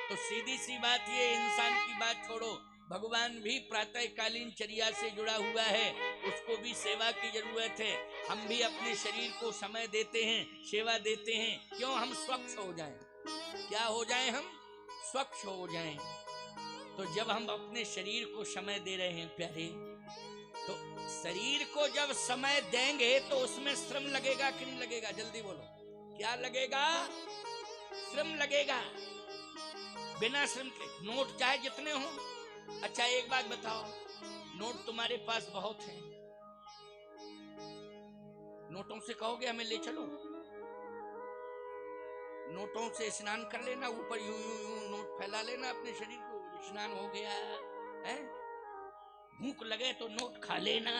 तो सीधी सी बात, ये इंसान की बात छोड़ो, भगवान भी प्रातःकालीन चर्या से जुड़ा हुआ है, उसको भी सेवा की जरूरत है। हम भी अपने शरीर को समय देते हैं, सेवा देते हैं। क्यों? हम स्वच्छ हो जाएं। क्या हो जाएं? हम स्वच्छ हो जाएं। तो जब हम अपने शरीर को समय दे रहे हैं प्यारे, शरीर को जब समय देंगे तो उसमें श्रम लगेगा कि नहीं लगेगा? जल्दी बोलो, क्या लगेगा? श्रम लगेगा। बिना श्रम के नोट चाहे जितने हो। अच्छा एक बात बताओ, नोट तुम्हारे पास बहुत हैं, नोटों से कहोगे हमें ले चलो? नोटों से स्नान कर लेना, ऊपर यूं यूं यूं नोट फैला लेना अपने शरीर को, स्नान हो गया है। भूख लगे तो नोट खा लेना।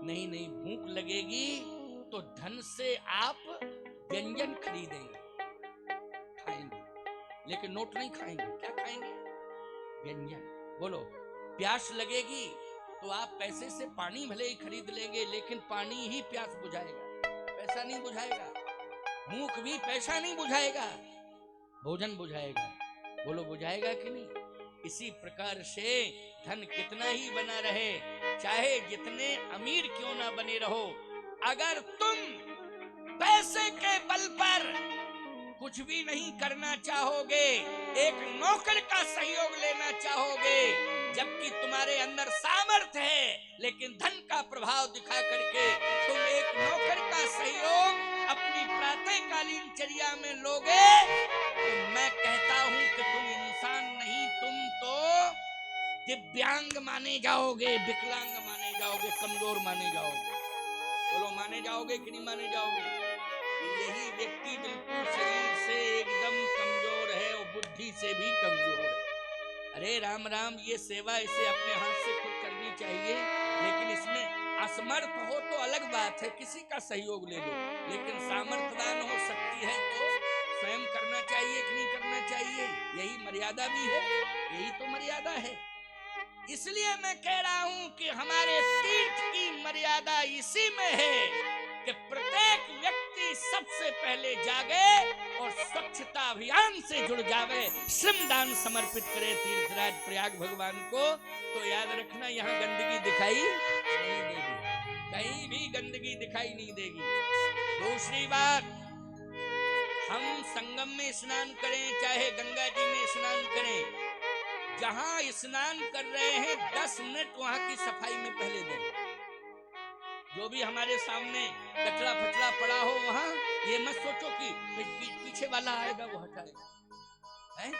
नहीं नहीं, भूख लगेगी तो धन से आप व्यंजन खरीदेंगे, खाएंगे, लेकिन नोट नहीं खाएंगे। क्या खाएंगे? व्यंजन। बोलो, प्यास लगेगी तो आप पैसे से पानी भले ही खरीद लेंगे, लेकिन पानी ही प्यास बुझाएगा, पैसा नहीं बुझाएगा। भूख भी पैसा नहीं बुझाएगा, भोजन बुझाएगा। बोलो, बुझाएगा कि नहीं? इसी प्रकार से धन कितना ही बना रहे, चाहे जितने अमीर क्यों ना बने रहो, अगर तुम पैसे के बल पर कुछ भी नहीं करना चाहोगे, एक नौकर का सहयोग लेना चाहोगे, जबकि तुम्हारे अंदर सामर्थ्य है, लेकिन धन का प्रभाव दिखा करके तुम एक नौकर का सहयोग अपनी प्रातःकालीन चर्या में लोगे, तो मैं कहता हूं कि तुम इंसान नहीं, तुम तो दिव्यांग माने जाओगे, विकलांग माने जाओगे, कमजोर माने जाओगे। बोलो, माने जाओगे कि नहीं माने जाओगे? यही व्यक्ति बिल्कुल शरीर से एकदम कमजोर है और बुद्धि से भी कमजोर है। अरे राम राम, ये सेवा इसे अपने हाथ से खुद करनी चाहिए, लेकिन इसमें असमर्थ हो तो अलग बात है, किसी का सहयोग ले लो, लेकिन सामर्थ्यवान हो, शक्ति है तो स्वयं करना चाहिए कि नहीं करना चाहिए? यही मर्यादा भी है, यही तो मर्यादा है। इसलिए मैं कह रहा हूं कि हमारे तीर्थ की मर्यादा इसी में है कि प्रत्येक व्यक्ति सबसे पहले जागे और स्वच्छता अभियान से जुड़ जावे, श्रमदान समर्पित करे तीर्थराज प्रयाग भगवान को। तो याद रखना, यहाँ गंदगी दिखाई नहीं देगी, कहीं भी गंदगी दिखाई नहीं देगी। दूसरी बात, हम संगम में स्नान करें चाहे गंगा जी में स्नान करें, जहां स्नान कर रहे हैं 10 मिनट वहां की सफाई में पहले दें। जो भी हमारे सामने कचरा फचरा पड़ा हो वहां, ये मत सोचो कि पीछे वाला आएगा वो हटाएगा, हैं?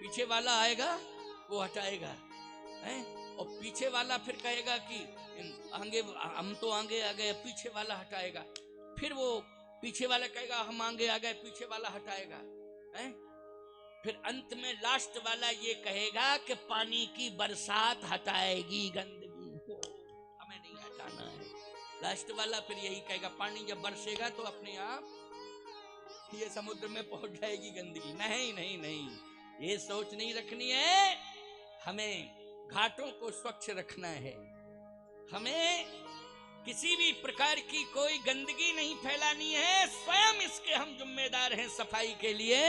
पीछे वाला आएगा वो हटाएगा, हैं? और पीछे वाला फिर कहेगा कि आगे, हम तो आगे आ गए, पीछे वाला हटाएगा। फिर वो पीछे वाला कहेगा हम आगे आ गए, पीछे वाला हटाएगा, हैं? फिर अंत में लास्ट वाला ये कहेगा कि पानी की बरसात हटाएगी गंदगी को, हमें नहीं हटाना है। लास्ट वाला फिर यही कहेगा, पानी जब बरसेगा तो अपने आप ये समुद्र में पहुंच जाएगी गंदगी। नहीं नहीं नहीं, ये सोच नहीं रखनी है। हमें घाटों को स्वच्छ रखना है, हमें किसी भी प्रकार की कोई गंदगी नहीं फैलानी है, स्वयं इसके हम जिम्मेदार हैं सफाई के लिए।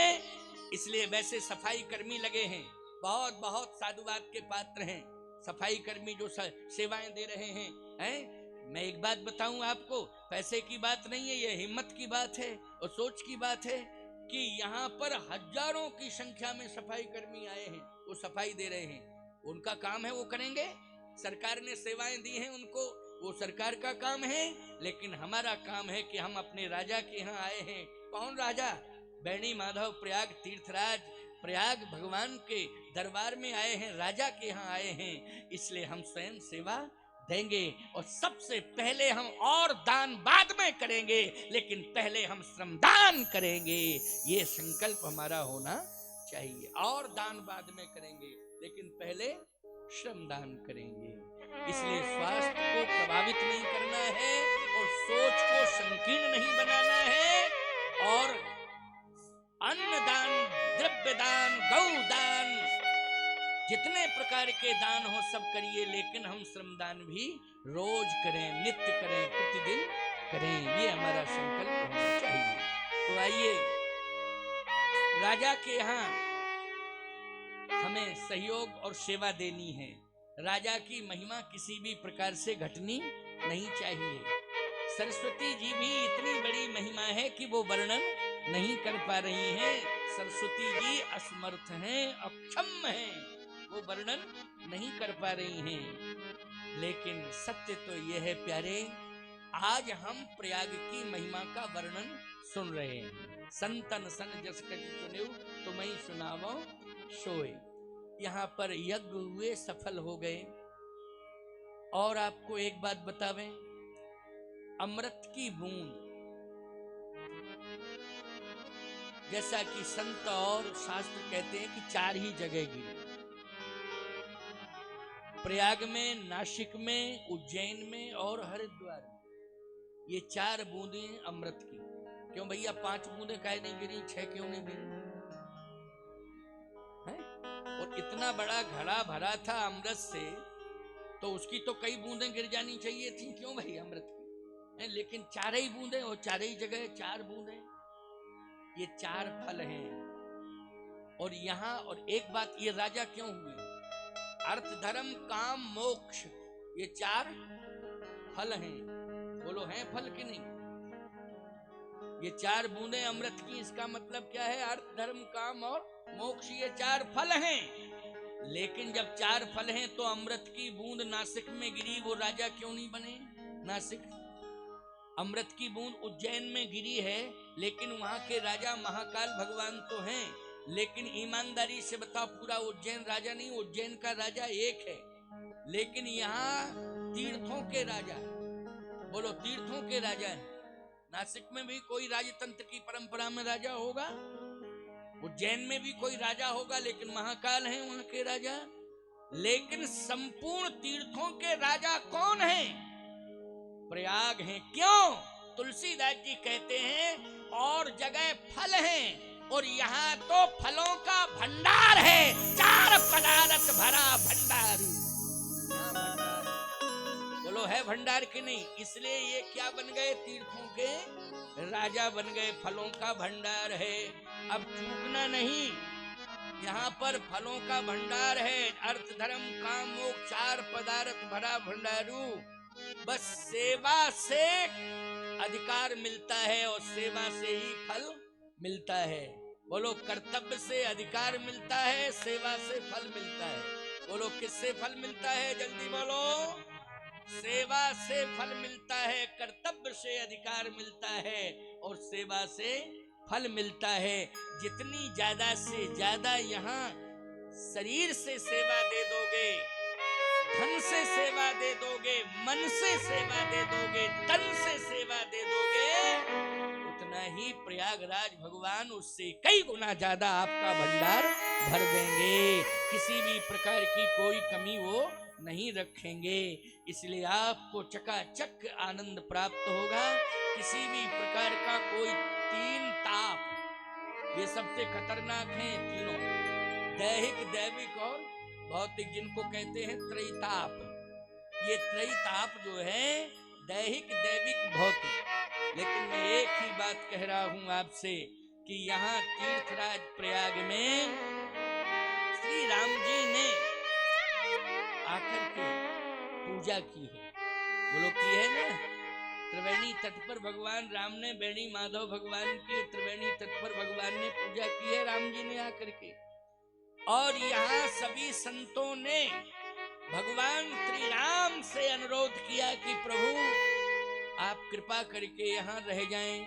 इसलिए वैसे सफाई कर्मी लगे हैं, बहुत बहुत साधुवाद के पात्र हैं सफाई कर्मी जो सेवाएं दे रहे हैं। मैं एक बात बताऊं आपको, पैसे की बात नहीं है, ये हिम्मत की बात है और सोच की बात है कि यहाँ पर हजारों की संख्या में सफाई कर्मी आए हैं, वो सफाई दे रहे हैं। उनका काम है, वो करेंगे, सरकार ने सेवाएं दी हैं उनको, वो सरकार का काम है। लेकिन हमारा काम है कि हम अपने राजा के यहाँ आए हैं। कौन राजा? बैणी माधव प्रयाग तीर्थराज प्रयाग भगवान के दरबार में आए हैं, राजा के यहाँ आए हैं। इसलिए हम स्वयं सेवा देंगे और सबसे पहले हम और दान बाद में करेंगे, लेकिन पहले हम श्रमदान करेंगे। ये संकल्प हमारा होना चाहिए। और दान बाद में करेंगे, लेकिन पहले श्रमदान करेंगे। इसलिए स्वास्थ्य को प्रभावित नहीं करना है और सोच को संकीर्ण नहीं बनाना है। और अन्नदान, द्रव्य दान, गौदान, जितने प्रकार के दान हो सब करिए, लेकिन हम श्रमदान भी रोज करें, नित्य करें, प्रतिदिन करें। ये हमारा संकल्प होना चाहिए। तो आइए, राजा के यहाँ हमें सहयोग और सेवा देनी है। राजा की महिमा किसी भी प्रकार से घटनी नहीं चाहिए। सरस्वती जी भी इतनी बड़ी महिमा है कि वो वर्णन नहीं कर पा रही हैं। सरस्वती जी असमर्थ हैं, अक्षम हैं, वो वर्णन नहीं कर पा रही हैं। लेकिन सत्य तो यह है प्यारे, आज हम प्रयाग की महिमा का वर्णन सुन रहे हैं। संतन सन जस कछु सुनेउ तुम्हें सुनावो सोए। यहाँ पर यज्ञ हुए, सफल हो गए। और आपको एक बात बतावें, अमृत की बूंद, जैसा कि संत और शास्त्र कहते हैं कि 4 ही जगह गिरी, प्रयाग में, नासिक में, उज्जैन में और हरिद्वार में। ये 4 बूंदें अमृत की। क्यों भैया 5 बूंदें काहे नहीं गिरी, 6 क्यों नहीं गिरी है? और इतना बड़ा घड़ा भरा था अमृत से, तो उसकी तो कई बूंदें गिर जानी चाहिए थी। क्यों भाई अमृत की है? लेकिन 4 ही बूंदें और 4 ही जगह 4 बूंदें। ये 4 फल हैं। और यहाँ और एक बात, ये राजा क्यों हुए? अर्थ धर्म काम मोक्ष, ये 4 फल हैं। बोलो हैं फल कि नहीं? ये 4 बूंदें अमृत की, इसका मतलब क्या है? अर्थ धर्म काम और मोक्ष, ये 4 फल हैं। लेकिन जब 4 फल हैं तो अमृत की बूंद नासिक में गिरी, वो राजा क्यों नहीं बने नासिक? अमृत की बूंद उज्जैन में गिरी है, लेकिन वहां के राजा महाकाल भगवान तो हैं। लेकिन ईमानदारी से बताओ, पूरा उज्जैन राजा नहीं, उज्जैन का राजा एक है। लेकिन यहाँ तीर्थों के राजा, बोलो तीर्थों के राजा है। नासिक में भी कोई राजतंत्र की परंपरा में राजा होगा, उज्जैन में भी कोई राजा होगा, लेकिन महाकाल हैं वहां के राजा। लेकिन संपूर्ण तीर्थों के राजा कौन हैं? प्रयाग हैं। क्यों? तुलसीदास जी कहते हैं और जगह फल हैं और यहाँ तो फलों का भंडार है, 4 पदार्थ भरा भंडार। बोलो है भंडार कि नहीं? इसलिए ये क्या बन गए? तीर्थों के राजा बन गए, फलों का भंडार है। अब चूकना नहीं, यहाँ पर फलों का भंडार है। अर्थ धर्म काम मोक्ष 4 पदार्थ भरा भंडारू। बस सेवा से अधिकार मिलता है और सेवा से ही फल मिलता है। बोलो कर्तव्य से अधिकार मिलता है, सेवा से फल मिलता है। बोलो किससे फल मिलता है? जल्दी बोलो। सेवा से फल मिलता है, कर्तव्य से अधिकार मिलता है और सेवा से फल मिलता है। जितनी ज्यादा से ज्यादा यहाँ शरीर से सेवा दे दोगे, धन से सेवा दे दोगे, मन से सेवा दे दोगे, तन से सेवा दे दोगे, उतना ही प्रयागराज भगवान उससे कई गुना ज्यादा आपका भंडार भर देंगे। किसी भी प्रकार की कोई कमी वो नहीं रखेंगे। इसलिए आपको चकाचक आनंद प्राप्त होगा। किसी भी प्रकार का कोई 3 ताप, ये सबसे खतरनाक हैं तीनों, दैहिक, दैविक और भौतिक, जिनको कहते हैं त्रैताप। ये त्रैताप जो है दैहिक, दैविक, भौतिक। लेकिन मैं एक ही बात कह रहा हूं आपसे कि यहाँ तीर्थराज प्रयाग में श्री राम जी ने आकर के पूजा की है। बोलो की है ना? त्रिवेणी तट पर भगवान राम ने, बेणी माधव भगवान की त्रिवेणी तट पर भगवान ने पूजा की है, राम जी ने आकर के। और यहाँ सभी संतों ने भगवान श्री राम से अनुरोध किया कि प्रभु आप कृपा करके यहाँ रह जाएं।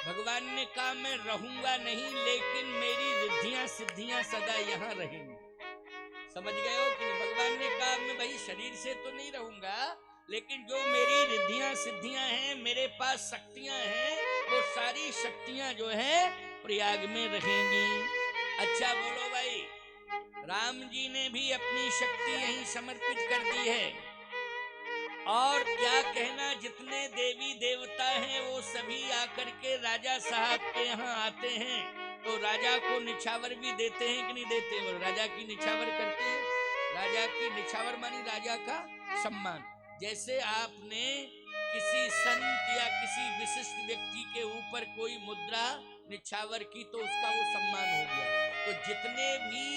भगवान ने कहा मैं रहूंगा नहीं, लेकिन मेरी रिद्धियां सिद्धियां सदा यहाँ रहेंगी। समझ गए हो कि नहीं? भगवान ने कहा मैं भाई शरीर से तो नहीं रहूंगा, लेकिन जो मेरी रिद्धियां सिद्धियां हैं, मेरे पास शक्तियां हैं, वो सारी शक्तियां जो है प्रयाग में रहेंगी। अच्छा बोलो भाई, राम जी ने भी अपनी शक्ति यहीं समर्पित कर दी है। और क्या कहना, जितने देवी देवता हैं वो सभी आकर के राजा साहब के यहाँ आते हैं, तो राजा को निछावर भी देते हैं कि नहीं देते? वो राजा की निछावर करते हैं। राजा की निछावर मानी राजा का सम्मान। जैसे आपने किसी संत या किसी विशिष्ट व्यक्ति के ऊपर कोई मुद्रा निछावर की तो उसका वो सम्मान हो गया। तो जितने भी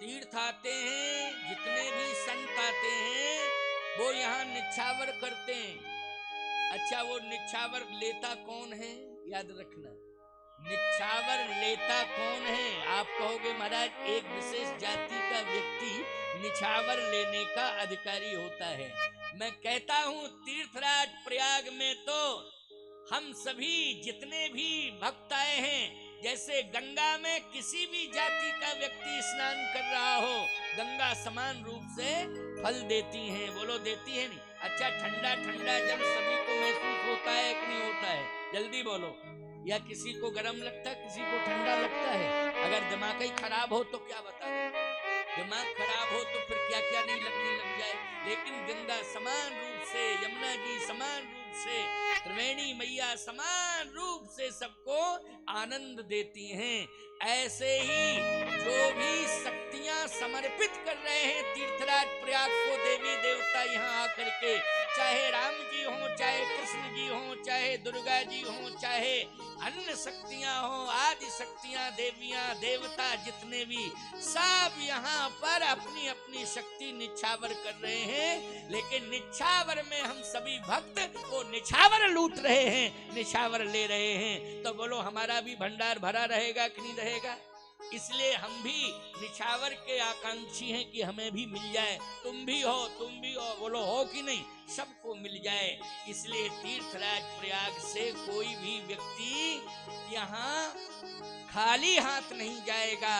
तीर्थ आते हैं, जितने भी संत आते हैं, वो यहाँ निछावर करते हैं। अच्छा वो निछावर लेता कौन है? याद रखना, निछावर लेता कौन है? आप कहोगे महाराज एक विशेष जाति का व्यक्ति निछावर लेने का अधिकारी होता है। मैं कहता हूं तीर्थराज प्रयाग में तो हम सभी जितने भी भक्त आए हैं, जैसे गंगा में किसी भी जाति का व्यक्ति स्नान कर रहा हो, गंगा समान रूप से फल देती हैं। बोलो देती है नहीं? अच्छा ठंडा ठंडा जल सभी को महसूस होता है कि नहीं होता है? जल्दी बोलो। या किसी को गर्म लगता है, किसी को ठंडा लगता है। अगर दिमाग ही खराब हो तो क्या बता दो? दिमाग खराब हो तो फिर क्या क्या नहीं लगने लग जाए। लेकिन गंगा समान रूप से, यमुना जी समान रूप से, त्रिवेणी मैया समान रूप से सबको आनंद देती हैं। ऐसे ही जो भी शक्तियां समर्पित कर रहे हैं तीर्थराज प्रयाग को, देवी देवता यहाँ आकर के, चाहे राम जी हो, चाहे कृष्ण जी हो, चाहे दुर्गा जी हो, चाहे अन्य शक्तियां हो, आदि शक्तियां, देवियां, देवता जितने भी, सब यहाँ पर अपनी अपनी शक्ति निछावर कर रहे हैं। लेकिन निछावर में हम सभी भक्त वो निछावर लूट रहे हैं, निछावर ले रहे हैं। तो बोलो हमारा भी भंडार भरा रहेगा कि नहीं रहेगा? इसलिए हम भी निछावर के आकांक्षी हैं कि हमें भी मिल जाए। तुम भी हो, तुम भी हो, बोलो हो कि नहीं? सबको मिल जाए। इसलिए तीर्थराज प्रयाग से कोई भी व्यक्ति यहाँ खाली हाथ नहीं जाएगा।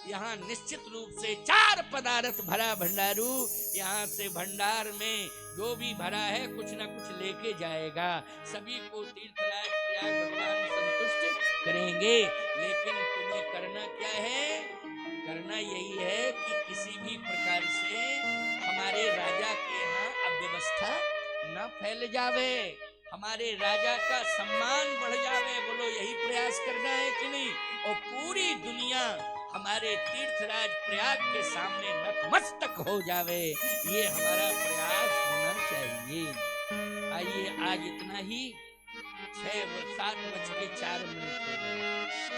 यहाँ निश्चित रूप से 4 पदार्थ भरा भंडारू, यहाँ से भंडार में जो भी भरा है कुछ ना कुछ लेके जाएगा। सभी को तीर्थराज प्रयाग भगवान संतुष्ट करेंगे। लेकिन तुम्हें करना क्या है? करना यही है कि किसी भी प्रकार से हमारे राजा के यहाँ अव्यवस्था न फैल जावे, हमारे राजा का सम्मान बढ़ जावे। बोलो यही प्रयास करना है कि नहीं? और पूरी दुनिया हमारे तीर्थराज प्रयाग के सामने नतमस्तक हो जावे, ये हमारा प्रयास होना चाहिए। आइए आज इतना ही। 7:04 हो गए।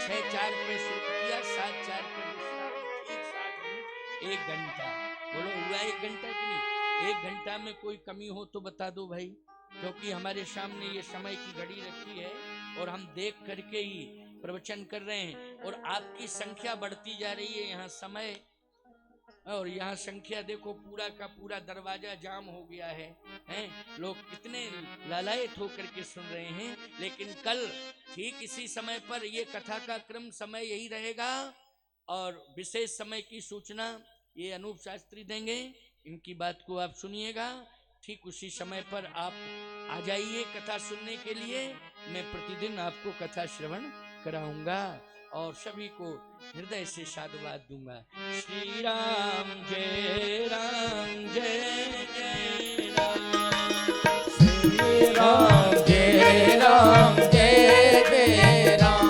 6:04 पे शुरू किया, 7:04 पे विश्राम, ठीक 60 मिनट, 1 घंटा। बोलो हुआ 1 घंटा कि नहीं? 1 घंटा में कोई कमी हो तो बता दो भाई, क्योंकि हमारे सामने ये समय की घड़ी रखी है और हम देख करके ही प्रवचन कर रहे हैं। और आपकी संख्या बढ़ती जा रही है यहाँ समय, और यहाँ संख्या देखो पूरा का पूरा दरवाजा जाम हो गया है, हैं? लोग कितने लालायित होकर के सुन रहे हैं। लेकिन कल ठीक इसी समय पर ये कथा का क्रम समय यही रहेगा और विशेष समय की सूचना ये अनूप शास्त्री देंगे। इनकी बात को आप सुनिएगा। ठीक उसी समय पर आप आ जाइए कथा सुनने के लिए। मैं प्रतिदिन आपको कथा श्रवण कराऊंगा और सभी को हृदय से साधुवाद दूंगा। श्री राम जय राम, जय जय राम। श्री राम जय राम, जय जय राम।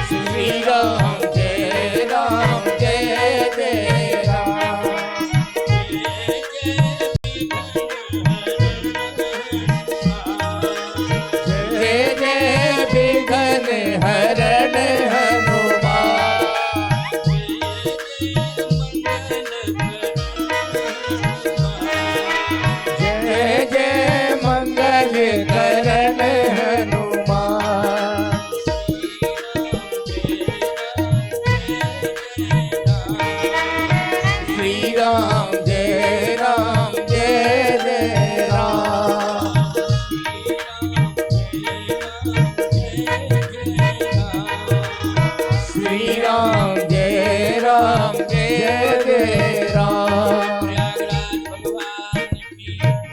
श्री राम जय राम, जय जय राम। श्री राम जय राम, जय जय राम। जय जय विघ्न हरण हनुमान। जय जय मंगल करण हनुमान। श्री राम जय राम, जय जय राम। श्री राम जय राम, जय जय राम। प्रयागराज भगवान की,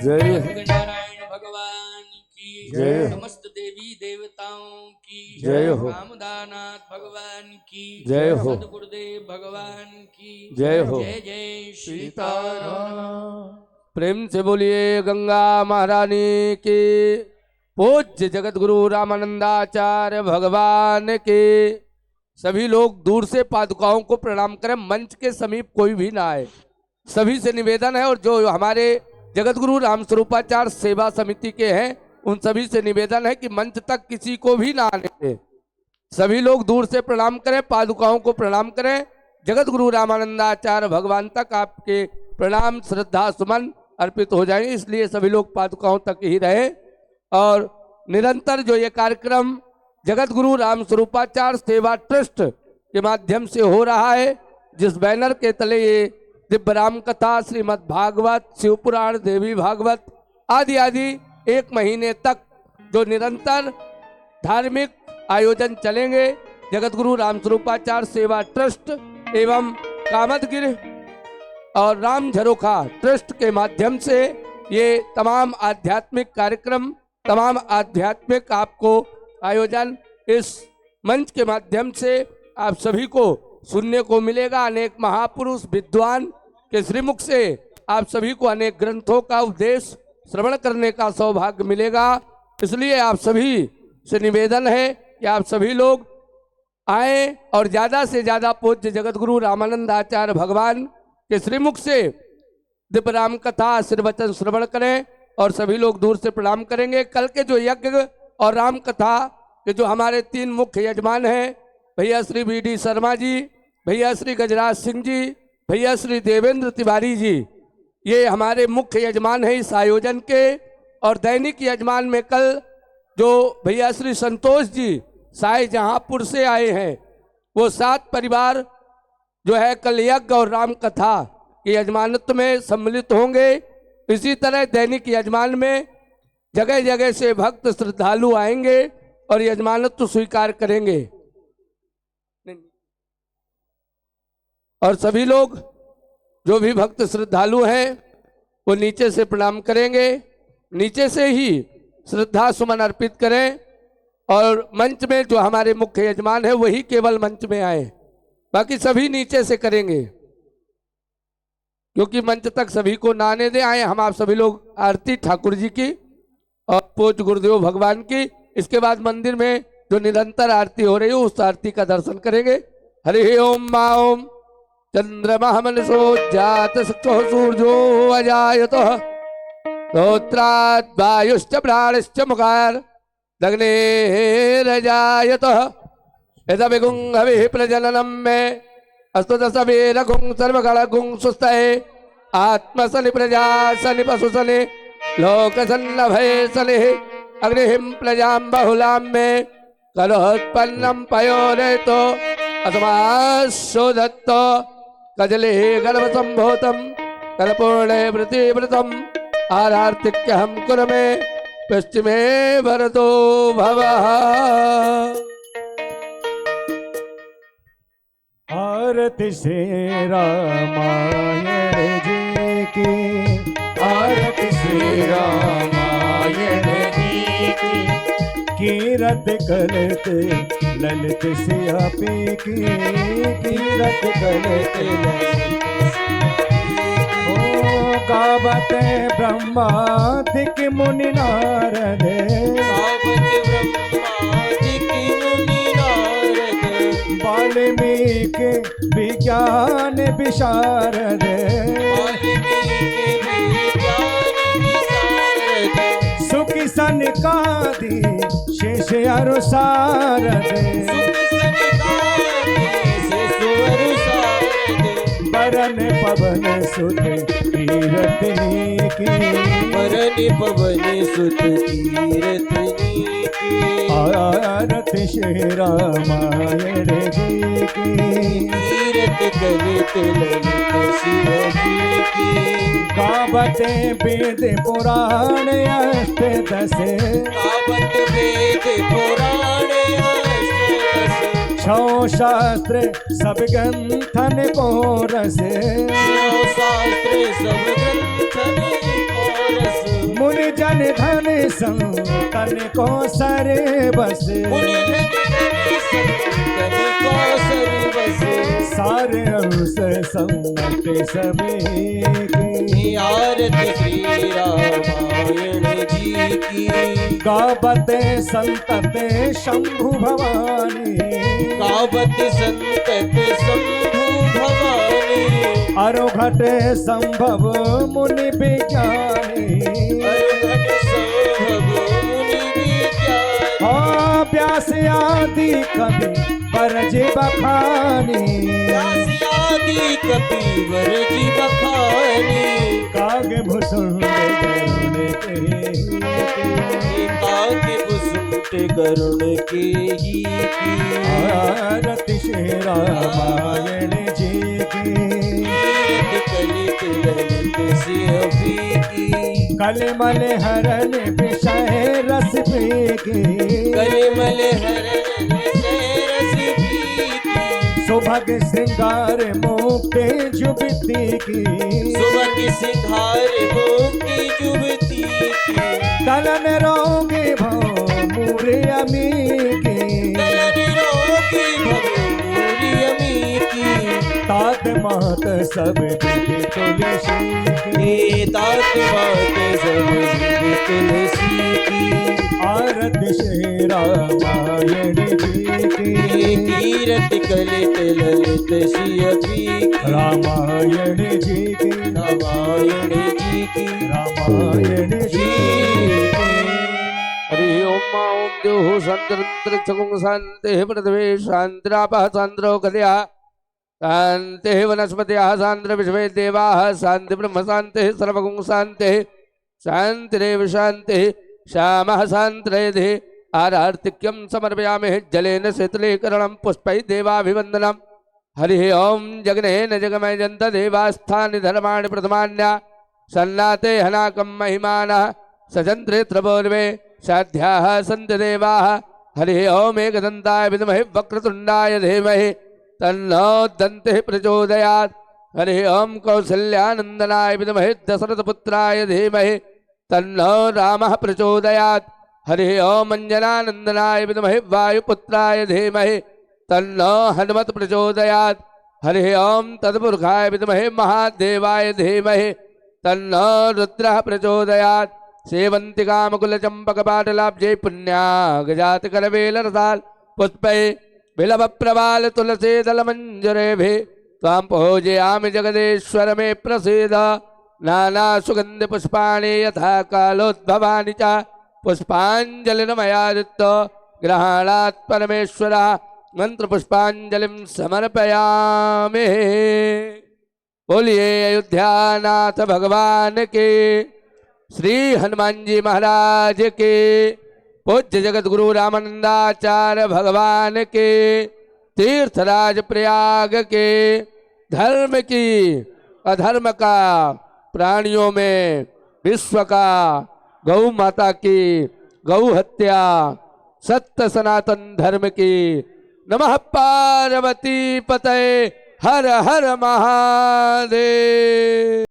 जय नारायण भगवान की, जय। समस्त देवी देवताओं की जय हो। रामदानाथ भगवान की जय हो। सद्गुरुदेव भगवान की जय हो। जय जय सीताराम। सीताराम। प्रेम से बोलिए गंगा महारानी की। पूज्य जगत गुरु रामानंदाचार्य भगवान के। सभी लोग दूर से पादुकाओं को प्रणाम करें, मंच के समीप कोई भी ना आए। सभी से निवेदन है, और जो हमारे जगत गुरु राम स्वरूपाचार्य सेवा समिति के हैं उन सभी से निवेदन है कि मंच तक किसी को भी ना आने दें। सभी लोग दूर से प्रणाम करें, पादुकाओं को प्रणाम करें। जगत गुरु रामानंदाचार्य भगवान तक आपके प्रणाम, श्रद्धा सुमन अर्पित हो जाएंगे, इसलिए सभी लोग पादुकाओं तक ही रहे। और निरंतर जो ये कार्यक्रम जगत गुरु राम स्वरूपाचार्य सेवा ट्रस्ट के माध्यम से हो रहा है, जिस बैनर के तले ये दिव्य राम कथा, श्रीमद् भागवत, शिवपुराण, देवी भागवत आदि आदि 1 महीने तक जो निरंतर धार्मिक आयोजन चलेंगे, जगत गुरु राम स्वरूपाचार्य सेवा ट्रस्ट एवं कामतगिर और राम झरोखा ट्रस्ट के माध्यम से ये तमाम आध्यात्मिक कार्यक्रम, तमाम आध्यात्मिक आपको आयोजन इस मंच के माध्यम से आप सभी को सुनने को मिलेगा। अनेक महापुरुष विद्वान के श्रीमुख से आप सभी को अनेक ग्रंथों का उपदेश श्रवण करने का सौभाग्य मिलेगा। इसलिए आप सभी से निवेदन है कि आप सभी लोग आए और ज़्यादा से ज़्यादा पूज्य जगत गुरु रामानंद आचार्य भगवान के श्रीमुख से दिव्य राम कथा आशीर्वचन श्रवण करें और सभी लोग दूर से प्रणाम करेंगे। कल के जो यज्ञ और राम कथा के जो हमारे 3 मुख्य यजमान हैं, भैया श्री BD शर्मा जी, भैया श्री गजराज सिंह जी, भैया श्री देवेंद्र तिवारी जी, ये हमारे मुख्य यजमान हैं इस आयोजन के। और दैनिक यजमान में कल जो भैया श्री संतोष जी शाहजहांपुर से आए हैं, वो 7 परिवार जो है कल यज्ञ और राम कथा के यजमानत्व में सम्मिलित होंगे। इसी तरह दैनिक यजमान में जगह जगह से भक्त श्रद्धालु आएंगे और यजमानत्व स्वीकार करेंगे। और सभी लोग जो भी भक्त श्रद्धालु हैं वो नीचे से प्रणाम करेंगे, नीचे से ही श्रद्धा सुमन अर्पित करें। और मंच में जो हमारे मुख्य यजमान है वही केवल मंच में आए, बाकी सभी नीचे से करेंगे, क्योंकि मंच तक सभी को ना आने दे। आए हम आप सभी लोग आरती ठाकुर जी की और पूज्य गुरुदेव भगवान की, इसके बाद मंदिर में जो निरंतर आरती हो रही है उस आरती का दर्शन करेंगे। हरि ओम मा ओम चंद्रमा मनसो जात सचो सूर्यो अजायतः स्तोत्रात् वायुश्च प्राणश्च मुखार दग्नेरजायतः यदभिगुं हविः प्रजननं मे अस्तु दशवीरगुं सर्वगणगुं सुस्तये आत्मसनि प्रजा सनि पशुसनि लोकसन्नभये सनिः अग्निहिं प्रजां बहुलां मे कलोत्पन्नं पयोरेतो असमाशोदत्तो कजले गर्भसम्भूतं कर्पूर्णे वृतिवृतम् आरार्तिक्यहं कुरु मे पश्चिमे भरतो भवः। आरती श्री रामायण जी की, आरती श्री रामायण जी की, कीरत करते ललित सियापी की, कीरत करते गावते ब्रह्मादिक मुनि नारद, वाल्मीकि विज्ञान विशारद, सुखी सनकादि शेष अनुसारद, बरन पवन सुत कीरतनी की, बरन पवन सुत कीरतनी की, आरती श्री रामायण जी की, कीरत कलित ललित शिव जी की, गावते वेद पुराण अष्टदश, गावत वेद पुराण अष्टदश, 6 शास्त्र सब ग्रंथन को रस, 6 शास्त्र सब ग्रंथन को रस, मुनि जन धन संतन को सर बस, मुनि जन संतन को सर बस, सारे अंश सम्मत सभी की, आरती श्री रामायण जी की, गावते संतते शंभु भवानी, गावत संतत शंभु भवानी, अरुघट संभव मुनि विज्ञानी, अरुघट संभव मुनि विज्ञानी, व्यास आदि कवि बरज बखानी, व्यास आदि कवि बरज बखानी, काग भूषण करुण के ही की आरती श्री रामायण जी की कीरत कलित ललित सिंह की कलिमल हरन विषय रस पी की कलिमल हरण से रस पी की सुभग श्रृंगार मुक्ति जुबती की सुबह की सिंहार मुक्ति जुबती की तलन रोगे भो मूरे अमी की तलन रोगी भगोरी अमी की तात मात सब विधि तुलसी की तात मात सब विधि तुलसी की आरती श्री रामायण जी की कीरत कलित ललित सिंह की रामायण जी की रामायण जी की रामायण जी की हरि ओम ओम द्योः शान्तिरन्तरिक्षं शान्तिः पृथिवी शान्तिरापः शान्तिरो गदया शान्तिः वनस्पतयः शान्तिर्विश्वे देवाः शान्ति ब्रह्म शान्तिः सर्वगुण शान्तिः शान्तिरेव शान्तिः श्यामः शान्तिरेधि आरार्तिक्यं समर्पयामि जलेन शीतलीकरणं पुष्पैः देवाभिवन्दनम् हरिः ओम जगनेन जगमय जन्त देवास्थानि धर्माणि प्रथमान्या सन्नाते हनाकं महिमानः सजन्त्रे त्रिपूर्वे साध्याः सन्ति देवाः हरिः ओम एकदन्ताय विद्महे वक्रतुण्डाय धीमहि तन्नो दन्तिः प्रचोदयात् हरिः ओम कौसल्यानन्दनाय विद्महे दशरथपुत्राय धीमहि तन्नो रामः प्रचोदयात् हरिः ओम अञ्जनानन्दनाय विद्महे वायुपुत्राय धीमहि तन्नो हनुमत् प्रचोदयात् हरिः ओम तत्पुरुषाय विद्महे महादेवाय धीमहि तन्नो रुद्रः प्रचोदयात् सेवन्तिकामकुलचम्पकपाटलाब्जे पुण्यागजातकरवेलरसाल पुष्पै बिलवप्रवाल तुलसीदलमञ्जरेभिः त्वां पूजयामि जगदीश्वर मे प्रसीद नानासुगन्धिपुष्पाणि यथा कालोद्भवानि च पुष्पाञ्जलिर्मया दत्तो ग्रहाणात् परमेश्वरः मंत्रपुष्पांजलिं समर्पयामि। बोलिए अयोध्यानाथ भगवान के, श्री हनुमान जी महाराज के, पूज्य जगत गुरु रामानंदाचार्य भगवान के, तीर्थराज प्रयाग के, धर्म की अधर्म का, प्राणियों में विश्व का, गौ माता की गौ हत्या, सत्य सनातन धर्म की, नमः पार्वती पतये, हर हर महादेव।